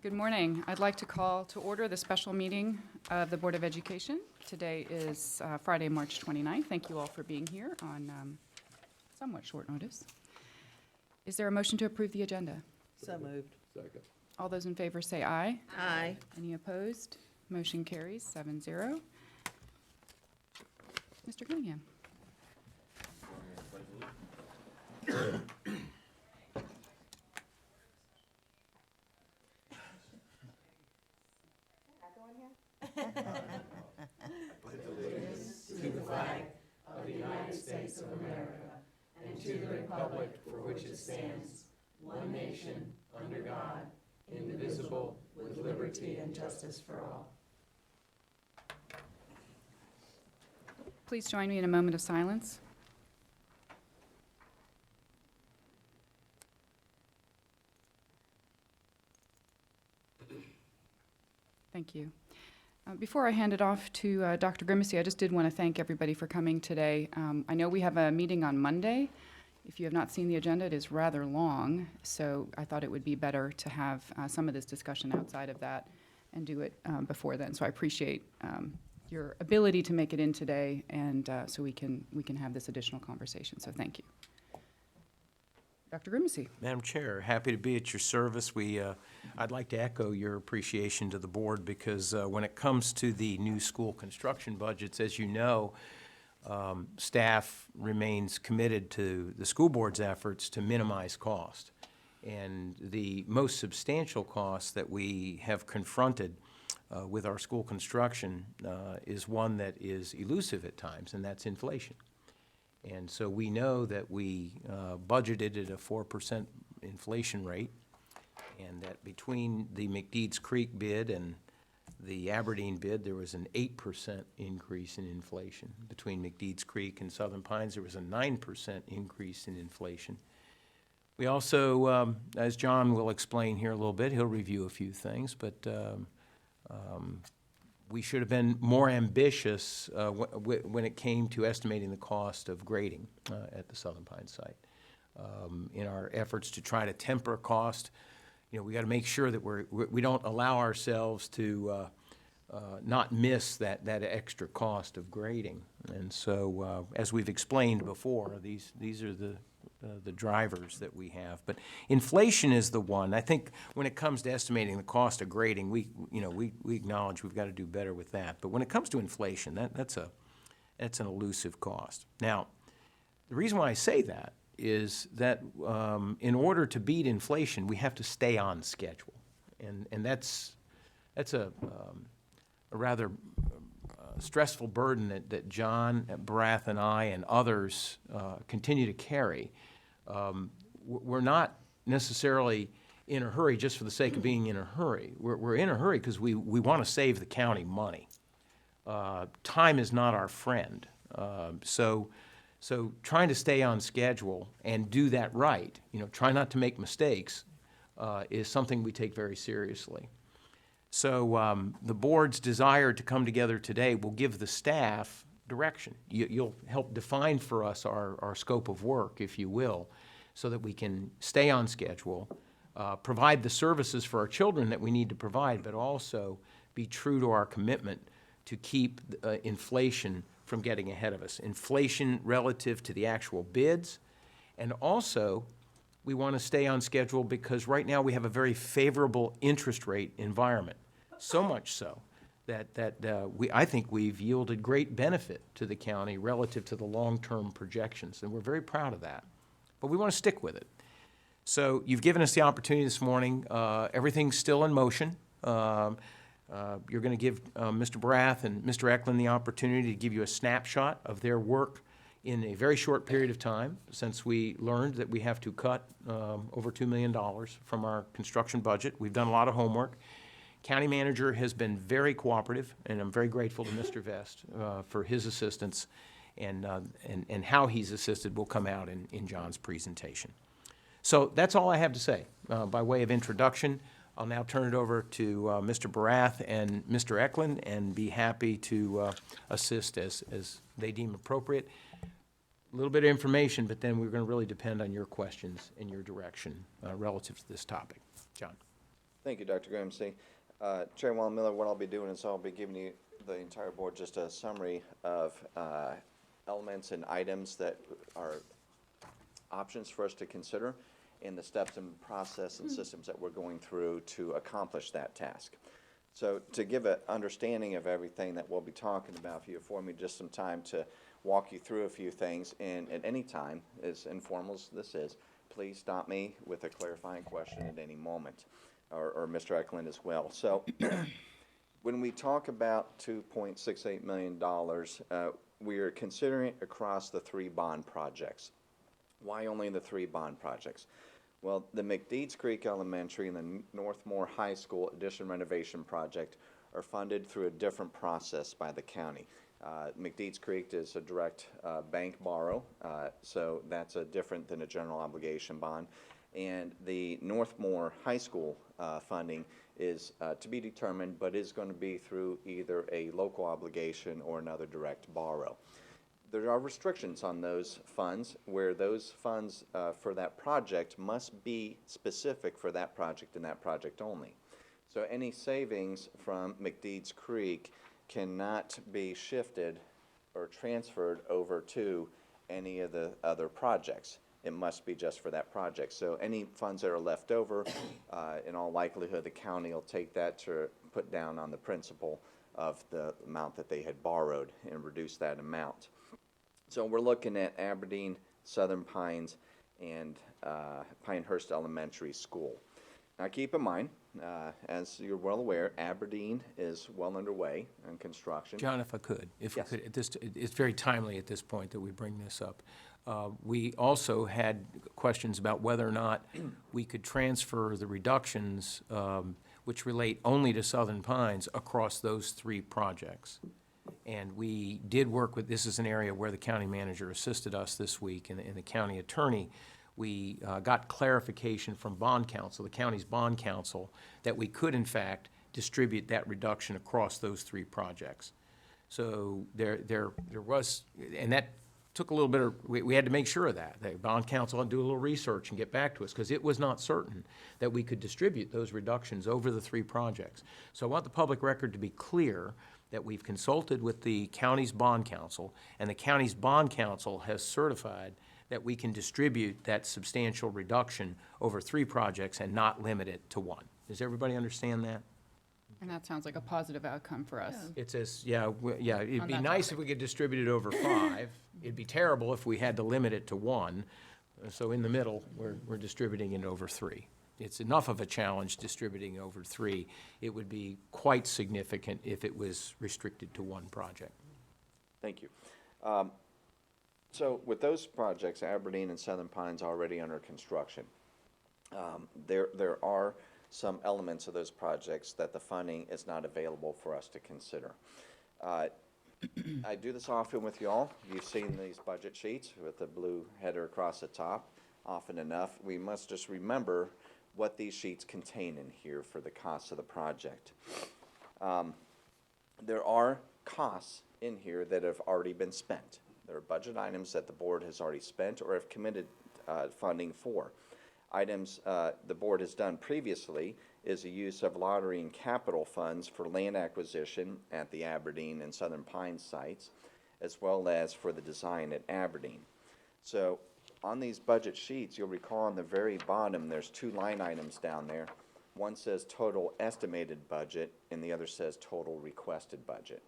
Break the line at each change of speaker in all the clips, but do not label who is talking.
Good morning. I'd like to call to order the special meeting of the Board of Education. Today is Friday, March 29th. Thank you all for being here on somewhat short notice. Is there a motion to approve the agenda?
So moved.
Second.
All those in favor say aye.
Aye.
Any opposed? Motion carries 7-0. Mr. Cunningham. Please join me in a moment of silence. Thank you. Before I hand it off to Dr. Grimacy, I just did want to thank everybody for coming today. I know we have a meeting on Monday. If you have not seen the agenda, it is rather long, so I thought it would be better to have some of this discussion outside of that and do it before then. So I appreciate your ability to make it in today, and so we can have this additional conversation. So thank you. Dr. Grimacy.
Madam Chair, happy to be at your service. I'd like to echo your appreciation to the board because when it comes to the new school construction budgets, as you know, staff remains committed to the school board's efforts to minimize cost. And the most substantial cost that we have confronted with our school construction is one that is elusive at times, and that's inflation. And so we know that we budgeted at a 4% inflation rate, and that between the McDeeds Creek bid and the Aberdeen bid, there was an 8% increase in inflation. Between McDeeds Creek and Southern Pines, there was a 9% increase in inflation. We also, as John will explain here a little bit, he'll review a few things, but we should have been more ambitious when it came to estimating the cost of grading at the Southern Pines site. In our efforts to try to temper cost, we got to make sure that we don't allow ourselves to not miss that extra cost of grading. And so, as we've explained before, these are the drivers that we have. But inflation is the one. I think when it comes to estimating the cost of grading, we acknowledge we've got to do better with that. But when it comes to inflation, that's an elusive cost. Now, the reason why I say that is that in order to beat inflation, we have to stay on schedule, and that's a rather stressful burden that John Brath and I and others continue to carry. We're not necessarily in a hurry just for the sake of being in a hurry. We're in a hurry because we want to save the county money. Time is not our friend. So trying to stay on schedule and do that right, try not to make mistakes, is something we take very seriously. So the board's desire to come together today will give the staff direction. You'll help define for us our scope of work, if you will, so that we can stay on schedule, provide the services for our children that we need to provide, but also be true to our commitment to keep inflation from getting ahead of us. Inflation relative to the actual bids, and also we want to stay on schedule because right now we have a very favorable interest rate environment, so much so that I think we've yielded great benefit to the county relative to the long-term projections, and we're very proud of that. But we want to stick with it. So you've given us the opportunity this morning. Everything's still in motion. You're going to give Mr. Brath and Mr. Eklund the opportunity to give you a snapshot of their work in a very short period of time, since we learned that we have to cut over $2 million from our construction budget. We've done a lot of homework. County manager has been very cooperative, and I'm very grateful to Mr. Vest for his assistance, and how he's assisted will come out in John's presentation. So that's all I have to say by way of introduction. I'll now turn it over to Mr. Barath and Mr. Eklund, and be happy to assist as they deem appropriate. A little bit of information, but then we're going to really depend on your questions and your direction relative to this topic. John.
Thank you, Dr. Grimsey. Chair Wallen Miller, what I'll be doing is I'll be giving you, the entire board, just a summary of elements and items that are options for us to consider and the steps and process and systems that we're going through to accomplish that task. So to give an understanding of everything that we'll be talking about, if you afford me just some time to walk you through a few things, and at any time, as informal as this is, please stop me with a clarifying question at any moment, or Mr. Eklund as well. So when we talk about $2.68 million, we are considering it across the 3 bond projects. Why only the 3 bond projects? Well, the McDeeds Creek Elementary and the Northmore High School addition renovation project are funded through a different process by the county. McDeeds Creek is a direct bank borrow, so that's different than a general obligation bond. And the Northmore High School funding is to be determined, but is going to be through either a local obligation or another direct borrow. There are restrictions on those funds, where those funds for that project must be specific for that project and that project only. So any savings from McDeeds Creek cannot be shifted or transferred over to any of the other projects. It must be just for that project. So any funds that are left over, in all likelihood, the county will take that to put down on the principal of the amount that they had borrowed and reduce that amount. So we're looking at Aberdeen, Southern Pines, and Pinehurst Elementary School. Now keep in mind, as you're well aware, Aberdeen is well underway in construction.
John, if I could,
Yes.
it's very timely at this point that we bring this up. We also had questions about whether or not we could transfer the reductions, which relate only to Southern Pines, across those 3 projects. And we did work with, this is an area where the county manager assisted us this week, and the county attorney. We got clarification from bond counsel, the county's bond counsel, that we could in fact distribute that reduction across those 3 projects. So there was, and that took a little bit of, we had to make sure of that. The bond counsel had to do a little research and get back to us, because it was not certain that we could distribute those reductions over the 3 projects. So I want the public record to be clear that we've consulted with the county's bond counsel, and the county's bond counsel has certified that we can distribute that substantial reduction over 3 projects and not limit it to 1. Does everybody understand that?
And that sounds like a positive outcome for us.
It's as, it'd
On
be
that
nice
topic.
if we could distribute it over 5. It'd be terrible if we had to limit it to 1. So in the middle, we're distributing it over 3. It's enough of a challenge distributing over 3. It would be quite significant if it was restricted to 1 project.
Thank you. So with those projects, Aberdeen and Southern Pines already under construction, there are some elements of those projects that the funding is not available for us to consider. I do this often with y'all. You've seen these budget sheets with the blue header across the top often enough. We must just remember what these sheets contain in here for the cost of the project. There are costs in here that have already been spent. There are budget items that the board has already spent or have committed funding for. Items the board has done previously is the use of lottery and capital funds for land acquisition at the Aberdeen and Southern Pines sites, as well as for the design at Aberdeen. So on these budget sheets, you'll recall on the very bottom, there's 2 line items down there. One says total estimated budget, and the other says total requested budget.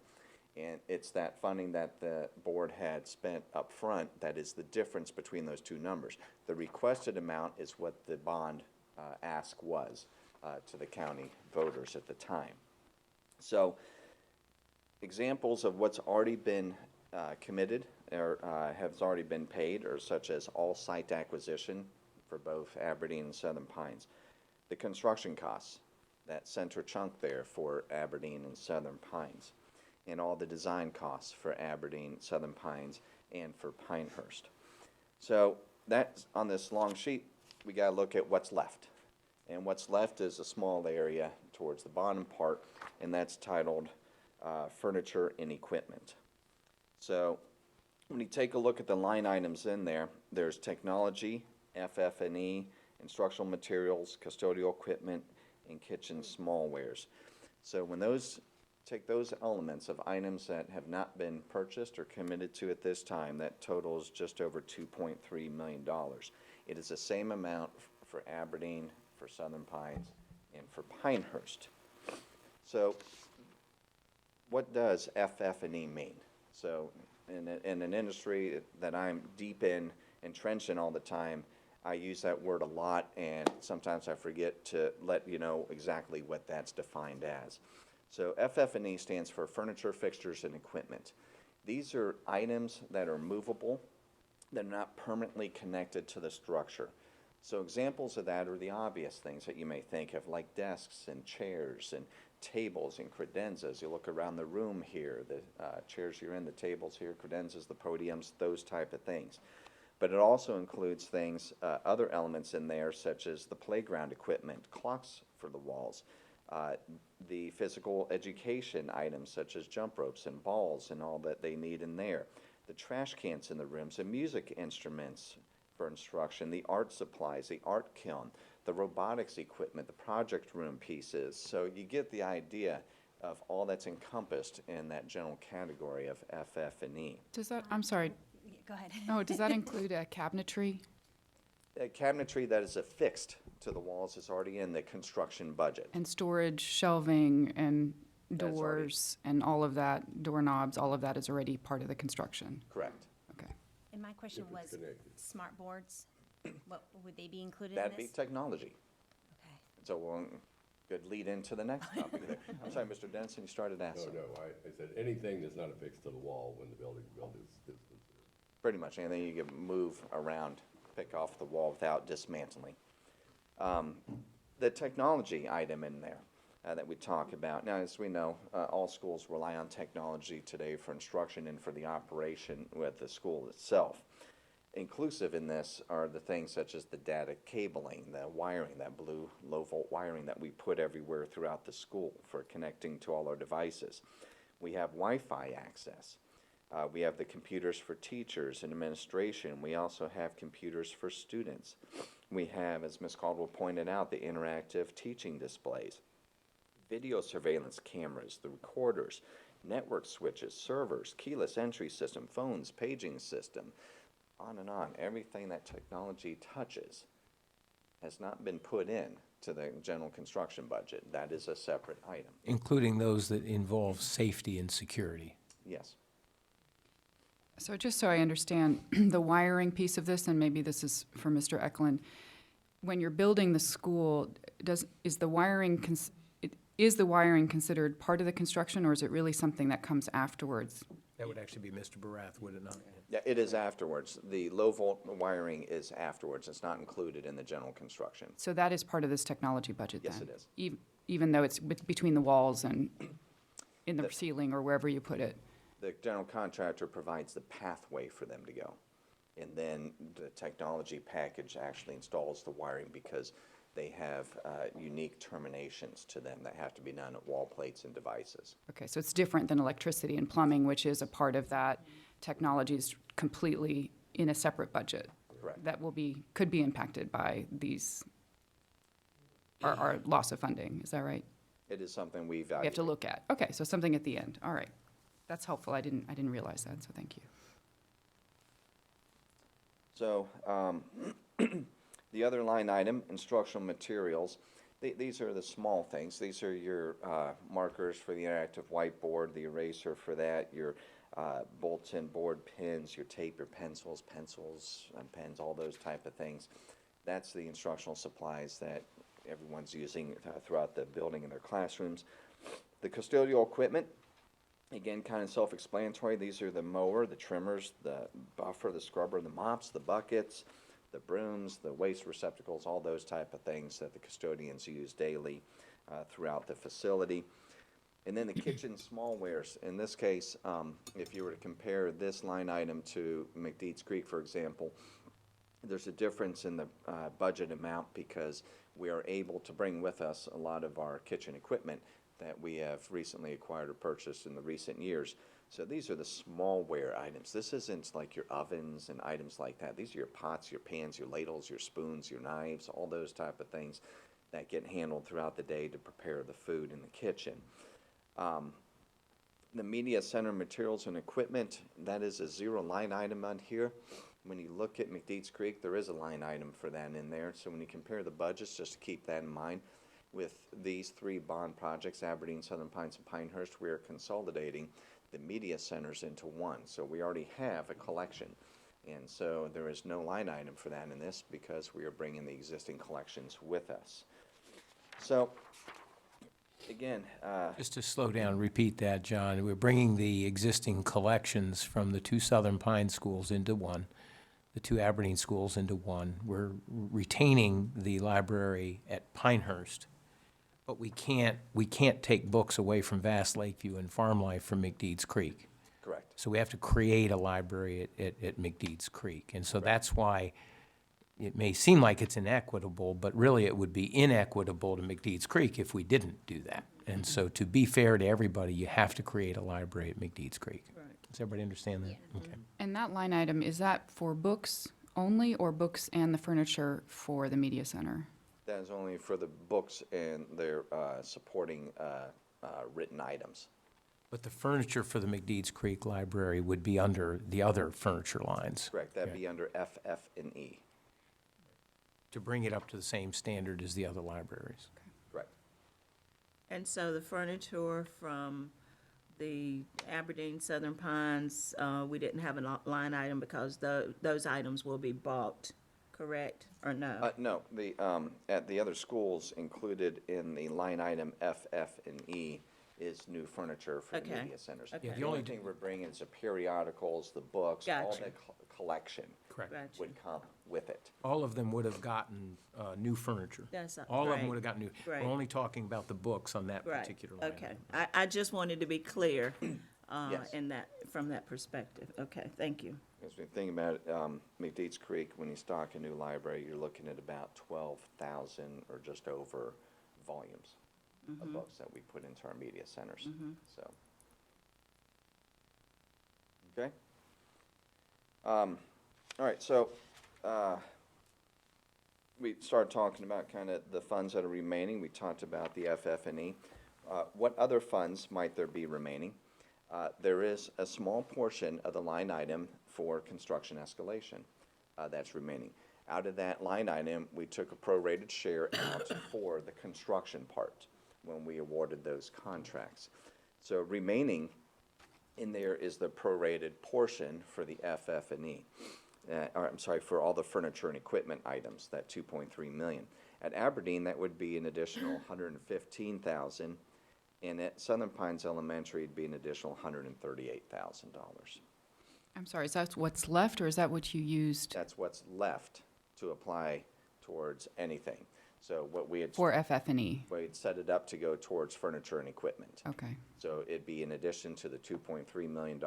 And it's that funding that the board had spent up front that is the difference between those 2 numbers. The requested amount is what the bond ask was to the county voters at the time. So examples of what's already been committed or has already been paid are such as all site acquisition for both Aberdeen and Southern Pines. The construction costs, that center chunk there for Aberdeen and Southern Pines, and all the design costs for Aberdeen, Southern Pines, and for Pinehurst. So that's on this long sheet, we got to look at what's left. And what's left is a small area towards the bottom part, and that's titled furniture and equipment. So when you take a look at the line items in there, there's technology, FF&E, instructional materials, custodial equipment, and kitchen smallwares. So when take those elements of items that have not been purchased or committed to at this time, that totals just over $2.3 million. It is the same amount for Aberdeen, for Southern Pines, and for Pinehurst. So what does FF&E mean? So in an industry that I'm deep in, entrenched in all the time, I use that word a lot, and sometimes I forget to let you know exactly what that's defined as. So FF&E stands for furniture, fixtures, and equipment. These are items that are movable, that are not permanently connected to the structure. So examples of that are the obvious things that you may think of, like desks and chairs and tables and credenzas. You look around the room here, the chairs you're in, the tables here, credenzas, the podiums, those type of things. But it also includes things, other elements in there, such as the playground equipment, clocks for the walls, the physical education items such as jump ropes and balls and all that they need in there, the trash cans in the rooms, the music instruments for instruction, the art supplies, the art kiln, the robotics equipment, the project room pieces. So you get the idea of all that's encompassed in that general category of FF&E.
Does that, I'm sorry,
Go ahead.
oh, does that include cabinetry?
Cabinetry that is affixed to the walls is already in the construction budget.
And storage, shelving, and
That's already-
doors, and all of that, doorknobs, all of that is already part of the construction?
Correct.
Okay.
And my question
If it's
was,
connected.
smart boards, what, would they be included in
That'd be
this?
technology.
Okay.
So we'll, good lead into the next topic there. I'm sorry, Mr. Denson, you started
No,
asking.
no, I said anything that's not affixed to the wall when the building's built is considered.
Pretty much anything you can move around, pick off the wall without dismantling. The technology item in there that we talk about. Now, as we know, all schools rely on technology today for instruction and for the operation with the school itself. Inclusive in this are the things such as the data cabling, the wiring, that blue low-volt wiring that we put everywhere throughout the school for connecting to all our devices. We have Wi-Fi access. We have the computers for teachers and administration. We also have computers for students. We have, as Ms. Caldwell pointed out, the interactive teaching displays, video surveillance cameras, the recorders, network switches, servers, keyless entry system, phones, paging system, on and on. Everything that technology touches has not been put in to the general construction budget. That is a separate item.
Including those that involve safety and security.
Yes.
So just so I understand, the wiring piece of this, and maybe this is for Mr. Eklund, when you're building the school, is the wiring considered part of the construction, or is it really something that comes afterwards?
That would actually be Mr. Barath, would it not?
Yeah, it is afterwards. The low-volt wiring is afterwards. It's not included in the general construction.
So that is part of this technology budget then?
Yes, it is.
Even though it's between the walls and in the ceiling or wherever you put it?
The general contractor provides the pathway for them to go. And then the technology package actually installs the wiring because they have unique terminations to them that have to be done at wall plates and devices.
Okay, so it's different than electricity and plumbing, which is a part of that. Technology is completely in a separate budget.
Correct.
That could be impacted by our loss of funding, is that right?
It is something we
We
evaluate.
have to look at. Okay, so something at the end, all right. That's helpful, I didn't realize that, so thank you.
So, the other line item, instructional materials, these are the small things. These are your markers for the interactive whiteboard, the eraser for that, your bulletin board pins, your tape, your pencils, pens, all those type of things. That's the instructional supplies that everyone's using throughout the building in their classrooms. The custodial equipment, again, kind of self-explanatory. These are the mower, the trimmers, the buffer, the scrubber, the mops, the buckets, the brooms, the waste receptacles, all those type of things that the custodians use daily throughout the facility. And then the kitchen smallwares. In this case, if you were to compare this line item to McDeeds Creek, for example, there's a difference in the budget amount because we are able to bring with us a lot of our kitchen equipment that we have recently acquired or purchased in the recent years. So these are the smallware items. This isn't like your ovens and items like that. These are your pots, your pans, your ladles, your spoons, your knives, all those type of things that get handled throughout the day to prepare the food in the kitchen. The media center materials and equipment, that is a zero line item on here. When you look at McDeeds Creek, there is a line item for that in there. So when you compare the budgets, just to keep that in mind, with these three bond projects, Aberdeen, Southern Pines, and Pinehurst, we are consolidating the media centers into one. So we already have a collection. And so there is no line item for that in this because we are bringing the existing collections with us. So, again,
Just to slow down, repeat that, John. We're bringing the existing collections from the two Southern Pine schools into one, the two Aberdeen schools into one. We're retaining the library at Pinehurst, but we can't take books away from Vast Lakeview and Farm Life from McDeeds Creek.
correct.
So we have to create a library at McDeeds Creek. And so that's why it may seem like it's inequitable, but really it would be inequitable to McDeeds Creek if we didn't do that. And so to be fair to everybody, you have to create a library at McDeeds Creek. Does everybody understand that? Okay.
And that line item, is that for books only or books and the furniture for the media center?
That is only for the books and their supporting written items.
But the furniture for the McDeeds Creek Library would be under the other furniture lines.
Correct. That'd be under F, F, and E.
To bring it up to the same standard as the other libraries.
Correct.
And so the furniture from the Aberdeen Southern Pines, we didn't have a line item because those items will be bought, correct, or no?
No, at the other schools included in the line item F, F, and E is new furniture for the
Okay.
media centers.
Okay. Yeah,
The only thing we're bringing is the periodicals, the books, all
Gotcha.
the collection
Correct.
Gotcha.
would come with it.
All of them would have gotten new furniture.
That's
All of them
great.
would have gotten new. We're
Great.
only talking about the books on that
Right,
particular line.
okay.
item.
I just wanted to be clear
Yes.
in that, from that perspective. Okay, thank you.
As we think about it, McDeeds Creek, when you stock a new library, you're looking at about 12,000 or just over volumes of books that we put into our media centers, so. Okay? All right, so, we started talking about kind of the funds that are remaining. We talked about the FF&E. What other funds might there be remaining? There is a small portion of the line item for construction escalation that's remaining. Out of that line item, we took a prorated share out for the construction part when we awarded those contracts. So remaining in there is the prorated portion for the FF&E. Or I'm sorry, for all the furniture and equipment items, that 2.3 million. At Aberdeen, that would be an additional 115,000, and at Southern Pines Elementary, it'd be an additional $138,000.
I'm sorry, is that what's left, or is that what you used
That's what's left to apply towards anything. So what we had,
for FF&E?
we had set it up to go towards furniture and equipment.
Okay,
So it'd be in addition to the $2.3 million,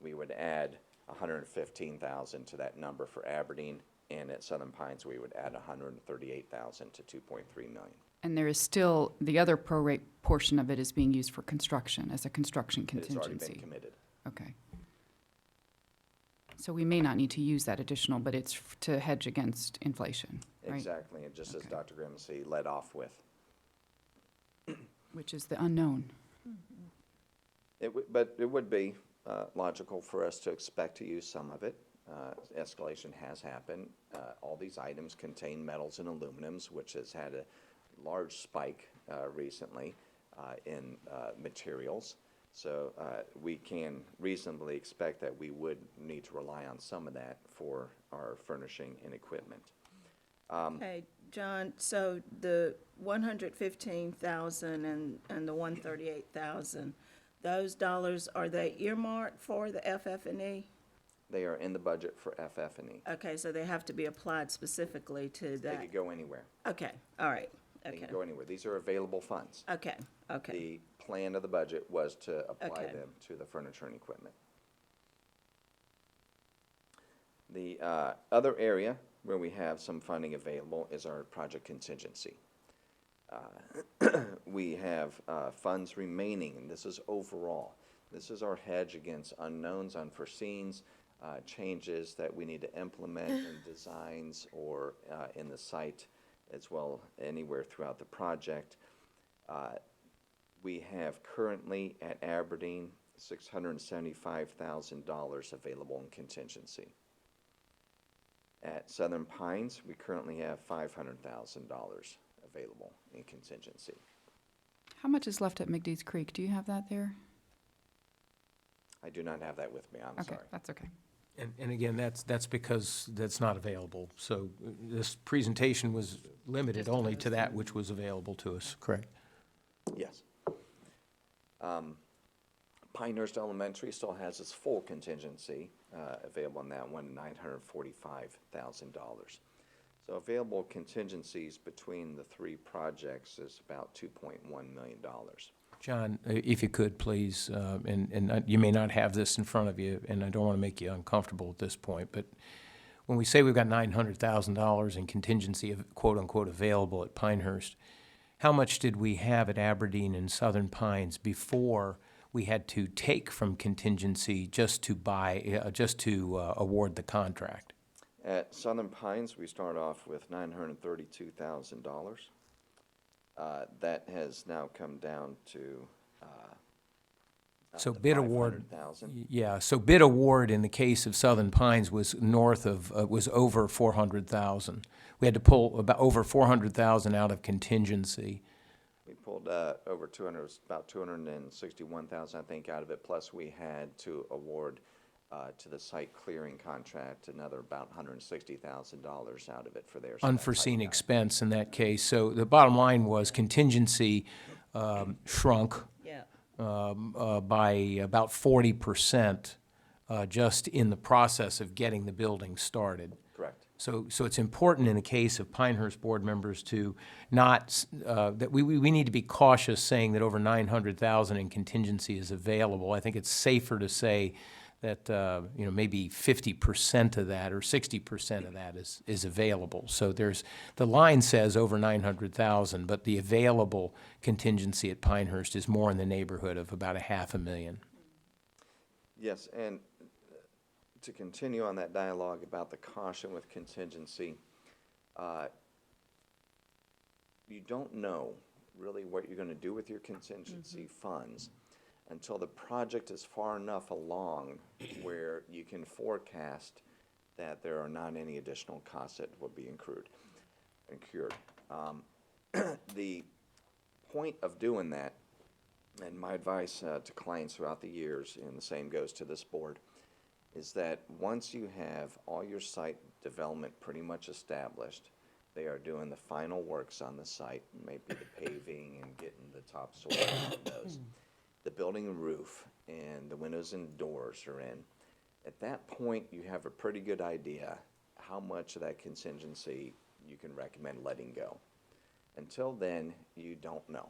we would add 115,000 to that number for Aberdeen, and at Southern Pines, we would add 138,000 to 2.3 million.
and there is still, the other prorate portion of it is being used for construction, as a construction
It has already been
contingency?
committed.
Okay. So we may not need to use that additional, but it's to hedge against inflation, right?
Exactly, and just as
Okay.
Dr. Grimsey led off with.
Which is the unknown.
But it would be logical for us to expect to use some of it. Escalation has happened. All these items contain metals and aluminums, which has had a large spike recently in materials. So we can reasonably expect that we would need to rely on some of that for our furnishing and equipment.
Hey, John, so the 115,000 and the 138,000, those dollars, are they earmarked for the FF&E?
They are in the budget for FF&E.
Okay, so they have to be applied specifically to
They
that?
could go anywhere.
Okay, all right,
They
okay,
can go anywhere. These are available funds.
okay, okay,
The plan of the budget was to apply
Okay.
them to the furniture and equipment. The other area where we have some funding available is our project contingency. We have funds remaining, and this is overall. This is our hedge against unknowns, unforeseens, changes that we need to implement in designs or in the site as well anywhere throughout the project. We have currently at Aberdeen $675,000 available in contingency. At Southern Pines, we currently have $500,000 available in contingency.
How much is left at McDee's Creek? Do you have that there?
I do not have that with me, I'm
Okay,
sorry.
that's okay.
And again, that's because that's not available. So this presentation was limited
Just
only
those
to that which was available to us, correct?
Yes. Pinehurst Elementary still has its full contingency available on that one, $945,000. So available contingencies between the three projects is about $2.1 million.
John, if you could, please, and you may not have this in front of you, and I don't want to make you uncomfortable at this point, but when we say we've got $900,000 in contingency of quote-unquote available at Pinehurst, how much did we have at Aberdeen and Southern Pines before we had to take from contingency just to award the contract?
At Southern Pines, we start off with $932,000. That has now come down to
So bid award,
$500,000.
yeah, so bid award in the case of Southern Pines was north of, was over 400,000. We had to pull about over 400,000 out of contingency.
We pulled over 200, about 261,000, I think, out of it. Plus, we had to award to the site clearing contract another about $160,000 out of it for theirs.
Unforeseen expense in that case. So the bottom line was contingency shrunk
Yeah.
by about 40% just in the process of getting the building started.
Correct.
So it's important in the case of Pinehurst board members to not, that we need to be cautious saying that over 900,000 in contingency is available. I think it's safer to say that, maybe 50% of that or 60% of that is available. So the line says over 900,000, but the available contingency at Pinehurst is more in the neighborhood of about $500,000.
Yes, and to continue on that dialogue about the caution with contingency, you don't know really what you're going to do with your contingency funds until the project is far enough along where you can forecast that there are not any additional costs that will be incurred. The point of doing that, and my advice to clients throughout the years, and the same goes to this board, is that once you have all your site development pretty much established, they are doing the final works on the site, maybe the paving and getting the topsoil and those. The building and roof and the windows and doors are in. At that point, you have a pretty good idea how much of that contingency you can recommend letting go. Until then, you don't know.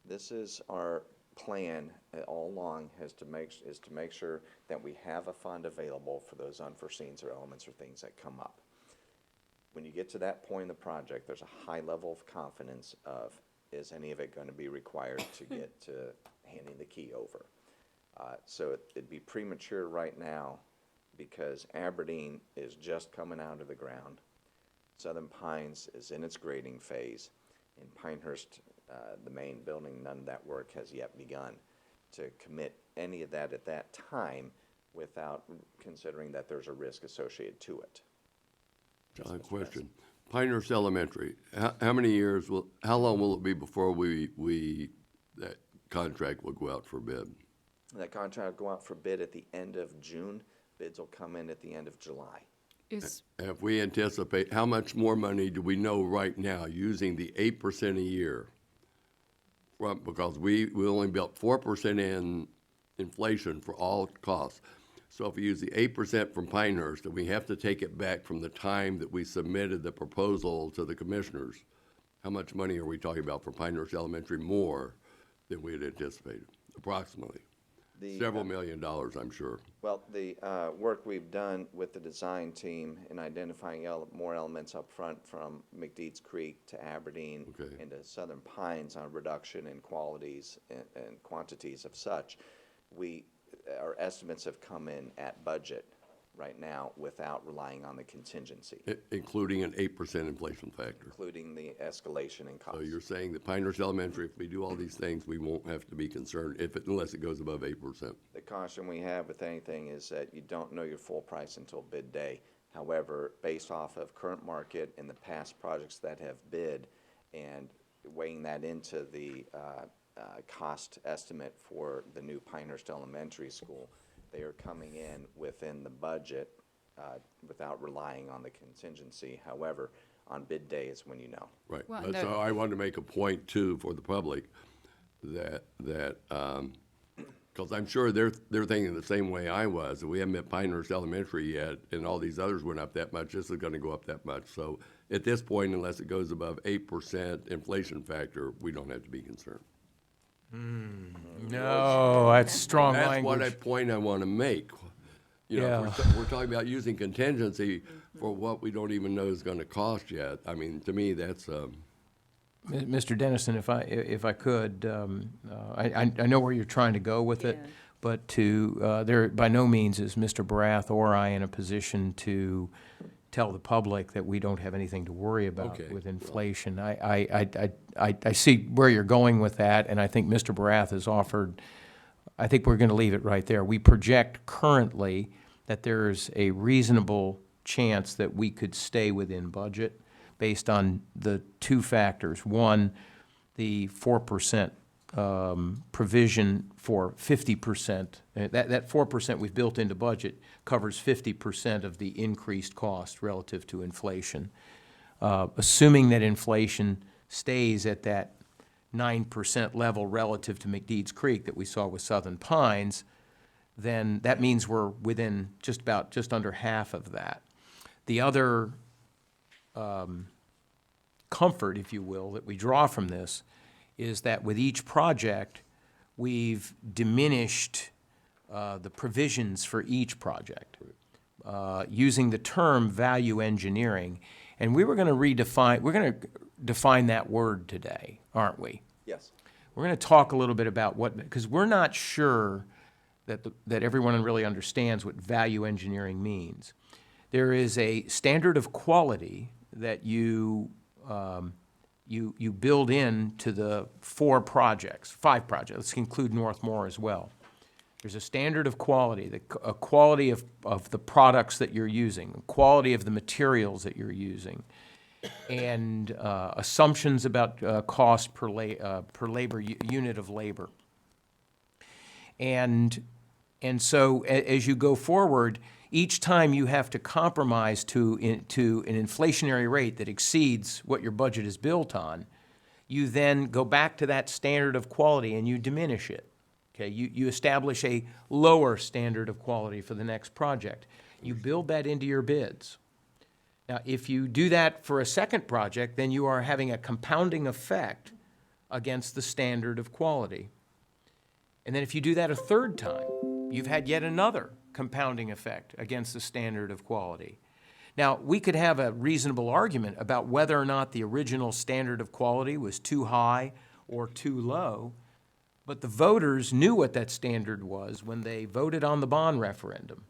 This is our plan all along, is to make sure that we have a fund available for those unforeseen or elements or things that come up. When you get to that point in the project, there's a high level of confidence of, is any of it going to be required to get to handing the key over? So it'd be premature right now because Aberdeen is just coming out of the ground. Southern Pines is in its grading phase. In Pinehurst, the main building, none of that work has yet begun. To commit any of that at that time without considering that there's a risk associated to it.
John, question. Pinehurst Elementary, how many years how long will it be before that contract will go out for bid?
That contract will go out for bid at the end of June. Bids will come in at the end of July.
Is,
If we anticipate, how much more money do we know right now using the 8% a year? Because we only built 4% in inflation for all costs. So if we use the 8% from Pinehurst, and we have to take it back from the time that we submitted the proposal to the commissioners, how much money are we talking about for Pinehurst Elementary more than we had anticipated, approximately? Several $1 million, I'm sure.
Well, the work we've done with the design team in identifying more elements up front from McDeeds Creek to Aberdeen
Okay.
and to Southern Pines on reduction in qualities and quantities of such, our estimates have come in at budget right now without relying on the contingency,
Including an 8% inflation factor.
including the escalation in
So
costs.
you're saying that Pinehurst Elementary, if we do all these things, we won't have to be concerned unless it goes above 8%.
The caution we have with anything is that you don't know your full price until bid day. However, based off of current market and the past projects that have bid and weighing that into the cost estimate for the new Pinehurst Elementary School, they are coming in within the budget without relying on the contingency. However, on bid day is when you know.
Right.
Well,
So
no-
I wanted to make a point too for the public that, because I'm sure they're thinking the same way I was, that we haven't met Pinehurst Elementary yet, and all these others went up that much, this is gonna go up that much. So at this point, unless it goes above 8% inflation factor, we don't have to be concerned.
No, that's strong
That's what
language.
point I want to make. You know, if we're talking about using contingency for what we don't even know is going to cost yet. I mean, to me, that's,
Mr. Dennison, if I could, I know where you're trying to go with it,
Yeah.
but there, by no means is Mr. Barath or I in a position to tell the public that we don't have anything to worry about
Okay.
with inflation. I see where you're going with that, and I think Mr. Barath has offered, I think we're gonna leave it right there. We project currently that there's a reasonable chance that we could stay within budget based on the two factors. One, the 4% provision for 50%. That 4% we've built into budget covers 50% of the increased cost relative to inflation. Assuming that inflation stays at that 9% level relative to McDeed's Creek that we saw with Southern Pines, then that means we're within just under half of that. The other comfort, if you will, that we draw from this is that with each project, we've diminished the provisions for each project using the term value engineering. And we're going to define that word today, aren't we?
Yes.
We're going to talk a little bit about because we're not sure that everyone really understands what value engineering means. There is a standard of quality that you build into the five projects. Let's include Northmore as well. There's a standard of quality, a quality of the products that you're using, quality of the materials that you're using, and assumptions about cost per unit of labor. And so as you go forward, each time you have to compromise to an inflationary rate that exceeds what your budget is built on, you then go back to that standard of quality and you diminish it. Okay, you establish a lower standard of quality for the next project. You build that into your bids. Now, if you do that for a second project, then you are having a compounding effect against the standard of quality. And then if you do that a third time, you've had yet another compounding effect against the standard of quality. Now, we could have a reasonable argument about whether or not the original standard of quality was too high or too low, but the voters knew what that standard was when they voted on the bond referendum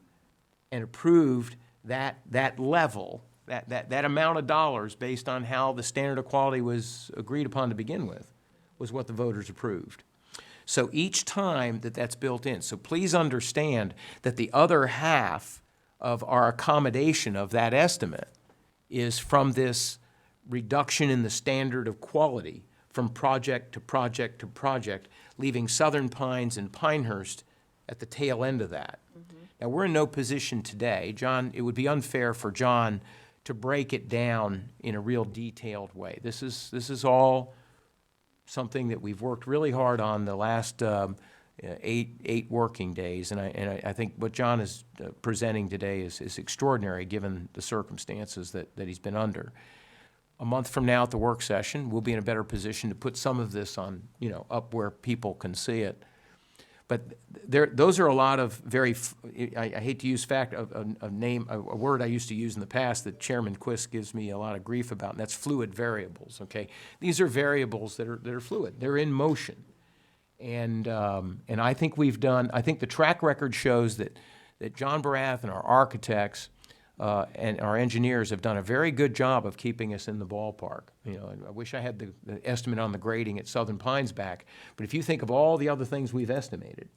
and approved that level, that amount of dollars based on how the standard of quality was agreed upon to begin with, was what the voters approved. So each time that's built in, so please understand that the other half of our accommodation of that estimate is from this reduction in the standard of quality from project to project to project, leaving Southern Pines and Pinehurst at the tail end of that. Now, we're in no position today, John, it would be unfair for John to break it down in a real detailed way. This is all something that we've worked really hard on the last eight working days, and I think what John is presenting today is extraordinary given the circumstances that he's been under. A month from now at the work session, we'll be in a better position to put some of this on, up where people can see it. But those are a lot of I hate to use a word I used to use in the past that Chairman Quist gives me a lot of grief about, and that's fluid variables, okay? These are variables that are fluid. They're in motion. And I think I think the track record shows that that John Barath and our architects and our engineers have done a very good job of keeping us in the ballpark. You know, and I wish I had the estimate on the grading at Southern Pines back, but if you think of all the other things we've estimated,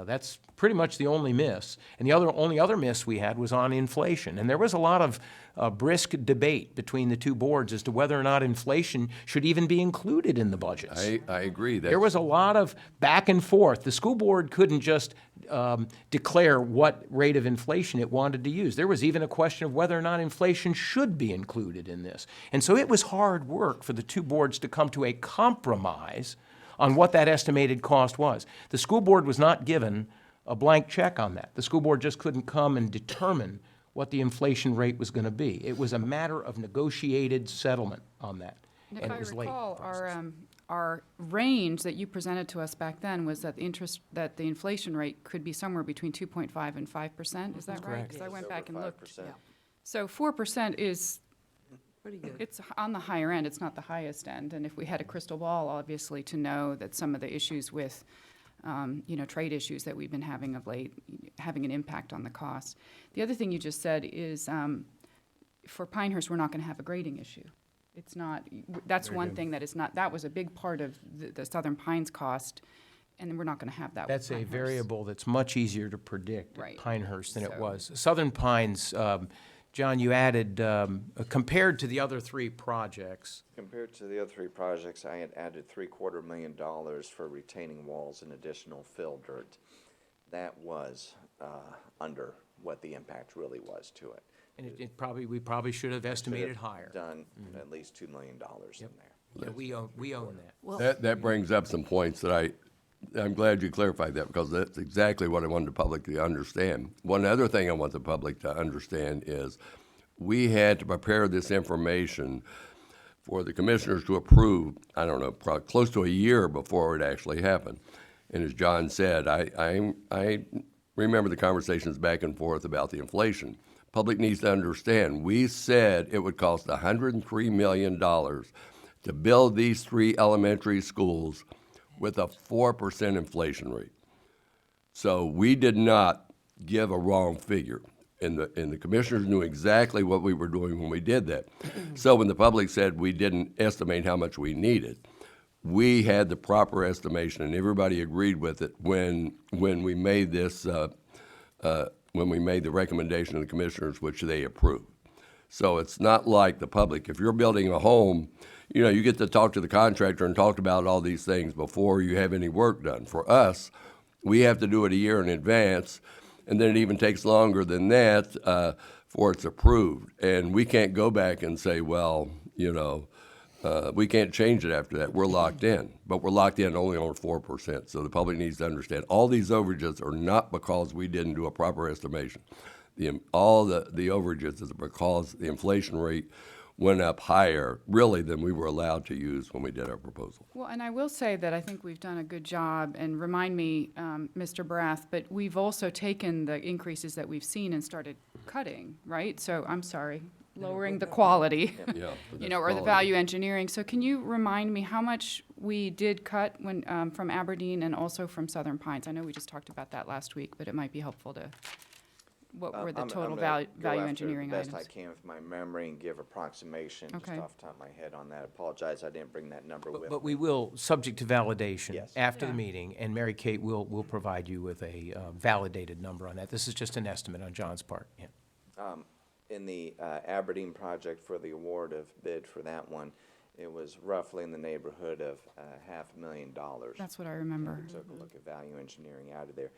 that's pretty much the only miss. And the only other miss we had was on inflation. And there was a lot of brisk debate between the two boards as to whether or not inflation should even be included in the budgets.
I agree.
There was a lot of back and forth. The school board couldn't just declare what rate of inflation it wanted to use. There was even a question of whether or not inflation should be included in this. And so it was hard work for the two boards to come to a compromise on what that estimated cost was. The school board was not given a blank check on that. The school board just couldn't come and determine what the inflation rate was going to be. It was a matter of negotiated settlement on that.
And
And
if
it was
I
late.
recall, our range that you presented to us back then was that the inflation rate could be somewhere between 2.5 and 5%, is that right? Because I went back and looked.
5%.
So 4% is, it's on the higher end, it's not the highest end. And if we had a crystal ball, obviously, to know that some of the issues with, trade issues that we've been having of late, having an impact on the cost. The other thing you just said is, for Pinehurst, we're not gonna have a grading issue. It's not, that's one thing that is not, that was a big part of the Southern Pines cost, and we're not gonna have that with
That's a
Pinehurst.
variable that's much easier to predict
Right.
at Pinehurst than it
So-
was. Southern Pines, John, you added, compared to the other three projects,
Compared to the other three projects, I had added $750,000 for retaining walls and additional fill dirt. That was under what the impact really was to it.
and we probably should have estimated higher.
Done at least $2 million in there.
Yeah, we own that.
That brings up some points that I'm glad you clarified that, because that's exactly what I wanted the public to understand. One other thing I want the public to understand is we had to prepare this information for the commissioners to approve, I don't know, probably close to a year before it actually happened. And as John said, I remember the conversations back and forth about the inflation. Public needs to understand, we said it would cost $103 million to build these 3 elementary schools with a 4% inflation rate. So we did not give a wrong figure. And the commissioners knew exactly what we were doing when we did that. So when the public said we didn't estimate how much we needed, we had the proper estimation, and everybody agreed with it when we made this, when we made the recommendation to the commissioners, which they approved. So it's not like the public, if you're building a home, you get to talk to the contractor and talk about all these things before you have any work done. For us, we have to do it a year in advance, and then it even takes longer than that before it's approved. And we can't go back and say, well, we can't change it after that. We're locked in, but we're locked in only on 4%. So the public needs to understand all these overages are not because we didn't do a proper estimation. All the overages is because the inflation rate went up higher, really, than we were allowed to use when we did our proposal.
Well, and I will say that I think we've done a good job, and remind me, Mr. Barath, but we've also taken the increases that we've seen and started cutting, right? So, I'm sorry, lowering the quality,
Yeah,
or the value engineering. So can you remind me how much we did cut when, from Aberdeen and also from Southern Pines? I know we just talked about that last week, but it might be helpful to, what were the
I'm
total
gonna
value
go after
engineering
the
items?
best I can with my memory and give approximation just
Okay.
off the top of my head on that. Apologize, I didn't bring that number with me.
But we will, subject to validation
Yes.
after the
Yeah.
meeting, and Mary Kate will provide you with a validated number on that. This is just an estimate on John's part. Yeah.
In the Aberdeen project for the award of bid for that one, it was roughly in the neighborhood of $500,000.
That's what I remember.
We took a look at value engineering out of there.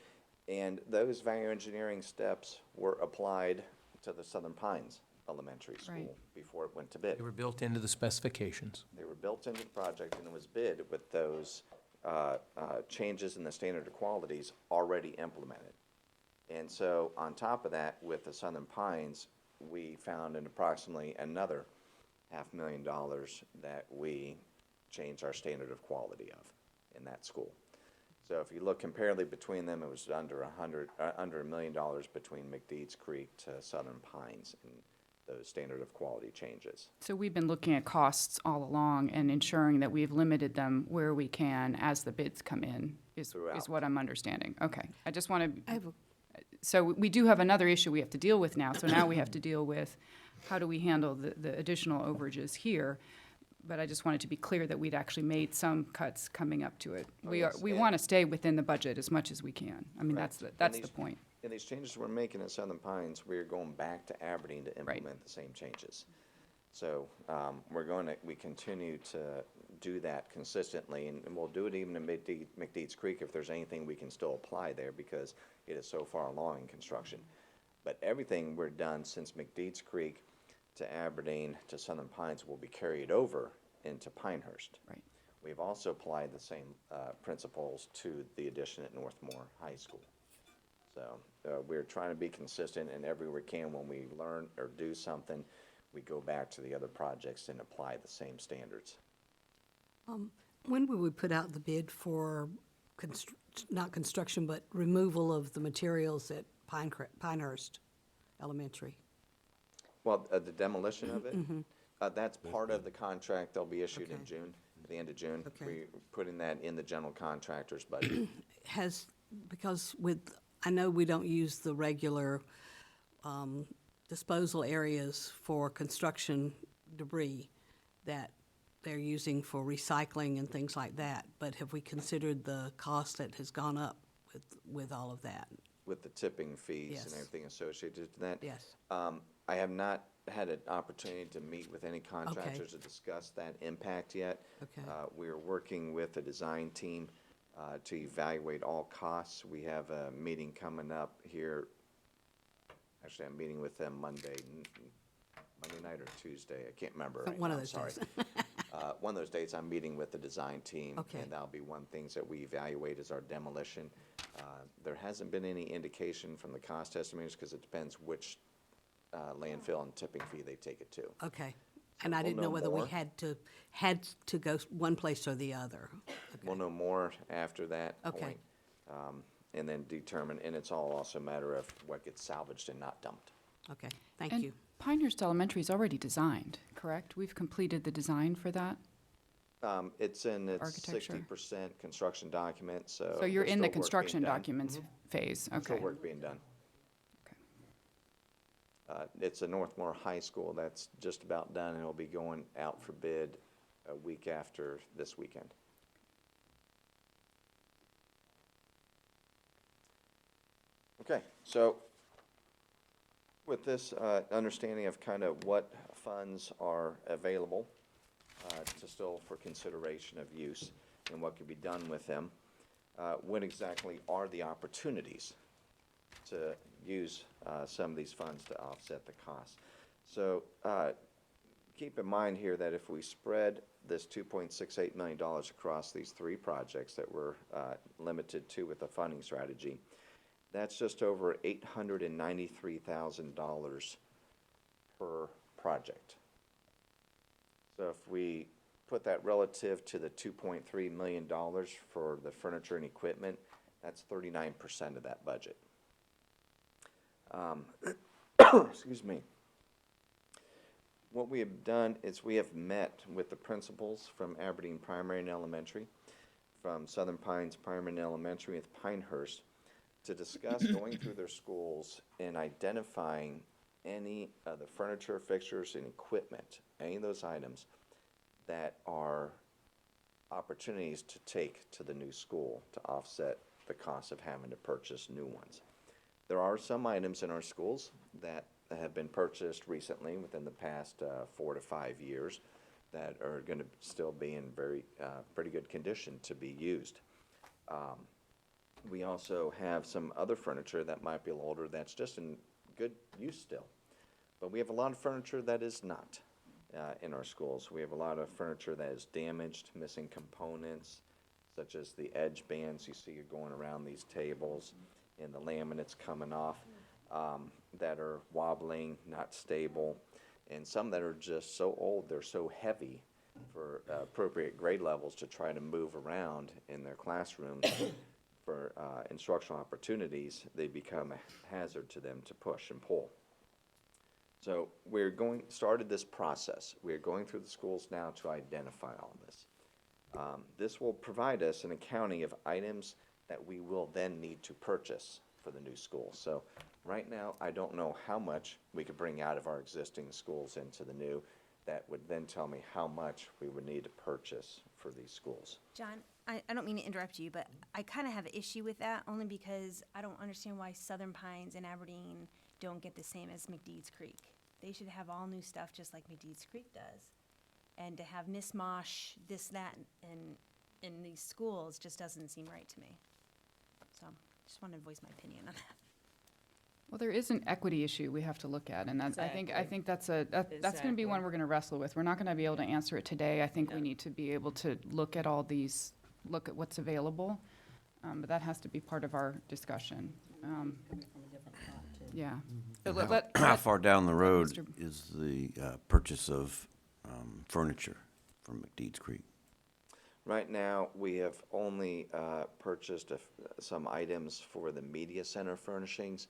And those value engineering steps were applied to the Southern Pines Elementary
Right.
School before it went to bid.
They were built into the specifications.
They were built into the project and it was bid with those changes in the standard of qualities already implemented. And so on top of that, with the Southern Pines, we found approximately another $500,000 that we changed our standard of quality of in that school. So if you look comparatively between them, it was under $1 million between McDeeds Creek to Southern Pines in those standard of quality changes.
So we've been looking at costs all along and ensuring that we've limited them where we can as the bids come in, is
Throughout.
what I'm understanding. Okay, I just want to, So we do have another issue we have to deal with now. So now we have to deal with how do we handle the additional overages here? But I just wanted to be clear that we'd actually made some cuts coming up to it.
Oh,
We
yes, and-
want to stay within the budget as much as we can. I mean,
Correct.
that's
And
the
these-
point.
In these changes we're making in Southern Pines, we're going back to Aberdeen to implement the same changes. So, we continue to do that consistently, and we'll do it even in McDeeds Creek if there's anything we can still apply there, because it is so far along in construction. But everything we're done since McDeeds Creek to Aberdeen to Southern Pines will be carried over into Pinehurst.
Right.
We've also applied the same principles to the addition at Northmore High School. So we're trying to be consistent, and everywhere we can, when we learn or do something, we go back to the other projects and apply the same standards.
When will we put out the bid for, not construction, but removal of the materials at Pinehurst Elementary?
Well, the demolition of it, that's part of the contract. They'll be issued in
Okay.
June, at the end of June.
Okay.
We're putting that in the general contractor's budget.
Because I know we don't use the regular disposal areas for construction debris that they're using for recycling and things like that, but have we considered the cost that has gone up with all of that?
With the tipping fees
Yes.
and everything associated to that.
Yes.
I have not had an opportunity to meet with any contractors to discuss that impact yet.
Okay.
We're working with a design team to evaluate all costs. We have a meeting coming up here. Actually, I'm meeting with them Monday night or Tuesday. I can't remember right
One
now,
of
I'm
those
sorry.
days.
One of those days, I'm meeting with the design team.
Okay.
And that'll be one things that we evaluate is our demolition. There hasn't been any indication from the cost estimators, because it depends which landfill and tipping fee they take it to.
Okay. And I
we'll
didn't know
know
whether we
more.
had to go one place or the other.
We'll know more after that
Okay.
point. And then determine, and it's all also a matter of what gets salvaged and not dumped.
Okay, thank
And
you.
Pinehurst Elementary is already designed, correct? We've completed the design for that?
It's in its
Architecture.
60% construction document, so.
So you're
there's
in the
still work being
construction
done.
documents phase,
Still
okay.
work being done.
Okay.
It's a Northmore High School that's just about done, and it'll be going out for bid a week after this weekend. Okay, so with this understanding of kind of what funds are available to still for consideration of use and what could be done with them, what exactly are the opportunities to use some of these funds to offset the cost? So keep in mind here that if we spread this $2.68 million across these three projects that we're limited to with the funding strategy, that's just over $893,000 per project. So if we put that relative to the $2.3 million for the furniture and equipment, that's 39% of that budget. Excuse me. What we have done is we have met with the principals from Aberdeen Primary and Elementary, from Southern Pines Primary and Elementary, with Pinehurst, to discuss going through their schools and identifying any of the furniture, fixtures, and equipment, any of those items that are opportunities to take to the new school to offset the cost of having to purchase new ones. There are some items in our schools that have been purchased recently within the past 4 to 5 years that are going to still be in pretty good condition to be used. We also have some other furniture that might be a little older that's just in good use still. But we have a lot of furniture that is not in our schools. We have a lot of furniture that is damaged, missing components, such as the edge bands you see going around these tables and the laminates coming off that are wobbling, not stable, and some that are just so old, they're so heavy for appropriate grade levels to try to move around in their classrooms for instructional opportunities, they become a hazard to them to push and pull. So started this process. We're going through the schools now to identify all this. This will provide us an accounting of items that we will then need to purchase for the new school. So right now, I don't know how much we could bring out of our existing schools into the new. That would then tell me how much we would need to purchase for these schools.
John, I don't mean to interrupt you, but I kind of have an issue with that, only because I don't understand why Southern Pines and Aberdeen don't get the same as McDeeds Creek. They should have all new stuff just like McDeeds Creek does. And to have mishmash, this, that, and in these schools just doesn't seem right to me. So, just wanted to voice my opinion on that.
Well, there is an equity issue we have to look at, and that's, I think
Exactly.
that's that's gonna be one we're gonna wrestle with. We're not gonna be able to answer it today. I think we need to be able to look at all these, look at what's available. But that has to be part of our discussion. Yeah. But
How far down the road
Mr.
is the purchase of furniture from McDeeds Creek?
Right now, we have only purchased some items for the media center furnishings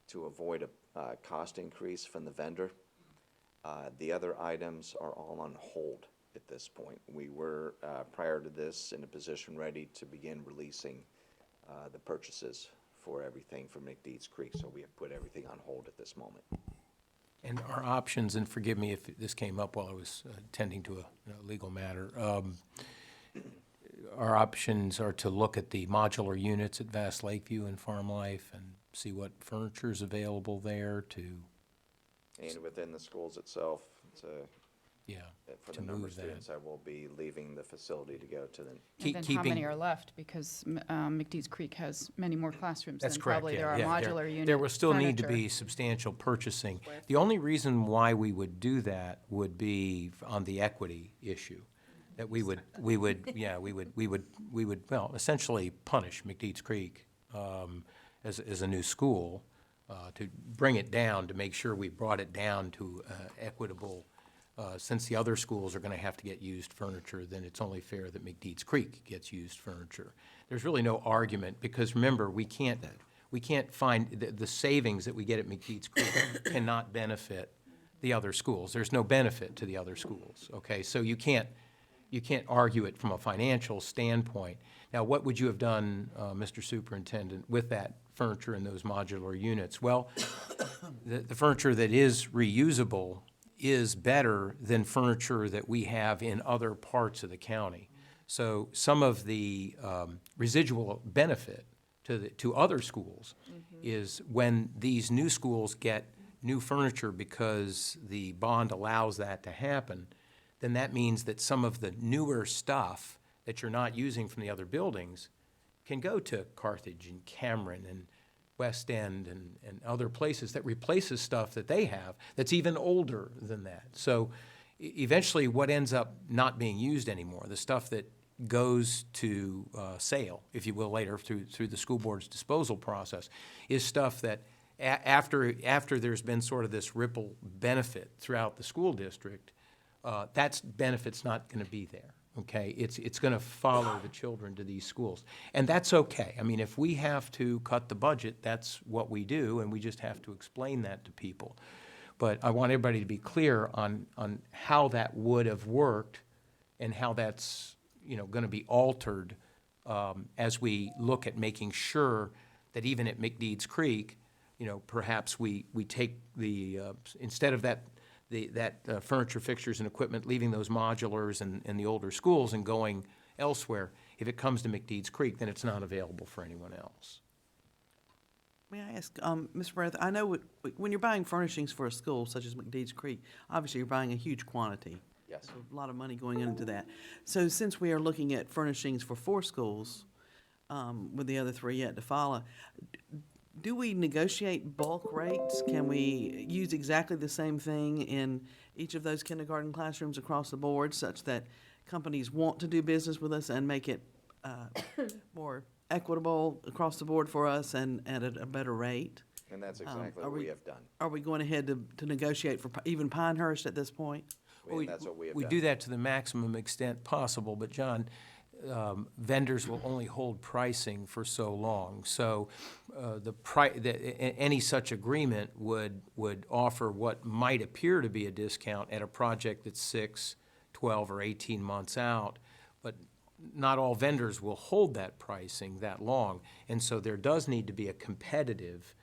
to avoid a cost increase from the vendor. The other items are all on hold at this point. We were, prior to this, in a position ready to begin releasing the purchases for everything from McDeeds Creek, so we have put everything on hold at this moment.
And our options, and forgive me if this came up while I was attending to a legal matter, our options are to look at the modular units at Vast Lakeview and Farm Life and see what furniture is available there to,
And within the schools itself,
yeah,
for
to
the number of
move that.
students that will be leaving the facility to go to the,
And then how many are left? Because McDeeds Creek has many more classrooms
That's
than
correct,
probably
yeah,
there are
yeah.
modular unit
There will still need to
furniture.
be substantial purchasing. The only reason why we would do that would be on the equity issue. That we would, yeah, we would, well, essentially punish McDeeds Creek as a new school to bring it down, to make sure we brought it down to equitable. Since the other schools are gonna have to get used furniture, then it's only fair that McDeeds Creek gets used furniture. There's really no argument, because remember, we can't find, the savings that we get at McDeeds Creek cannot benefit the other schools. There's no benefit to the other schools, okay? So you can't argue it from a financial standpoint. Now, what would you have done, Mr. Superintendent, with that furniture and those modular units? Well, the furniture that is reusable is better than furniture that we have in other parts of the county. So some of the residual benefit to other schools is when these new schools get new furniture because the bond allows that to happen, then that means that some of the newer stuff that you're not using from the other buildings can go to Carthage and Cameron and West End and other places that replaces stuff that they have that's even older than that. So eventually what ends up not being used anymore, the stuff that goes to sale, if you will, later through the school board's disposal process, is stuff that after there's been sort of this ripple benefit throughout the school district, that benefit's not going to be there, okay? It's going to follow the children to these schools. And that's okay. I mean, if we have to cut the budget, that's what we do, and we just have to explain that to people. But I want everybody to be clear on how that would have worked and how that's, going to be altered as we look at making sure that even at McDeeds Creek, perhaps we take the, instead of that furniture, fixtures, and equipment, leaving those modulars and the older schools and going elsewhere. If it comes to McDeeds Creek, then it's not available for anyone else.
May I ask, Ms. Breath, I know when you're buying furnishings for a school such as McDeeds Creek, obviously you're buying a huge quantity.
yes.
A lot of money going into that. So since we are looking at furnishings for 4 schools, with the other 3 yet to follow, do we negotiate bulk rates? Can we use exactly the same thing in each of those kindergarten classrooms across the board, such that companies want to do business with us and make it more equitable across the board for us and at a better rate?
And that's exactly
are
what we
we-
have done.
Are we going ahead to negotiate for even Pinehurst at this point?
And that's what we have
We
done.
do that to the maximum extent possible, but John, vendors will only hold pricing for so long. So any such agreement would offer what might appear to be a discount at a project that's 6, 12, or 18 months out, but not all vendors will hold that pricing that long. And so there does need to be a competitive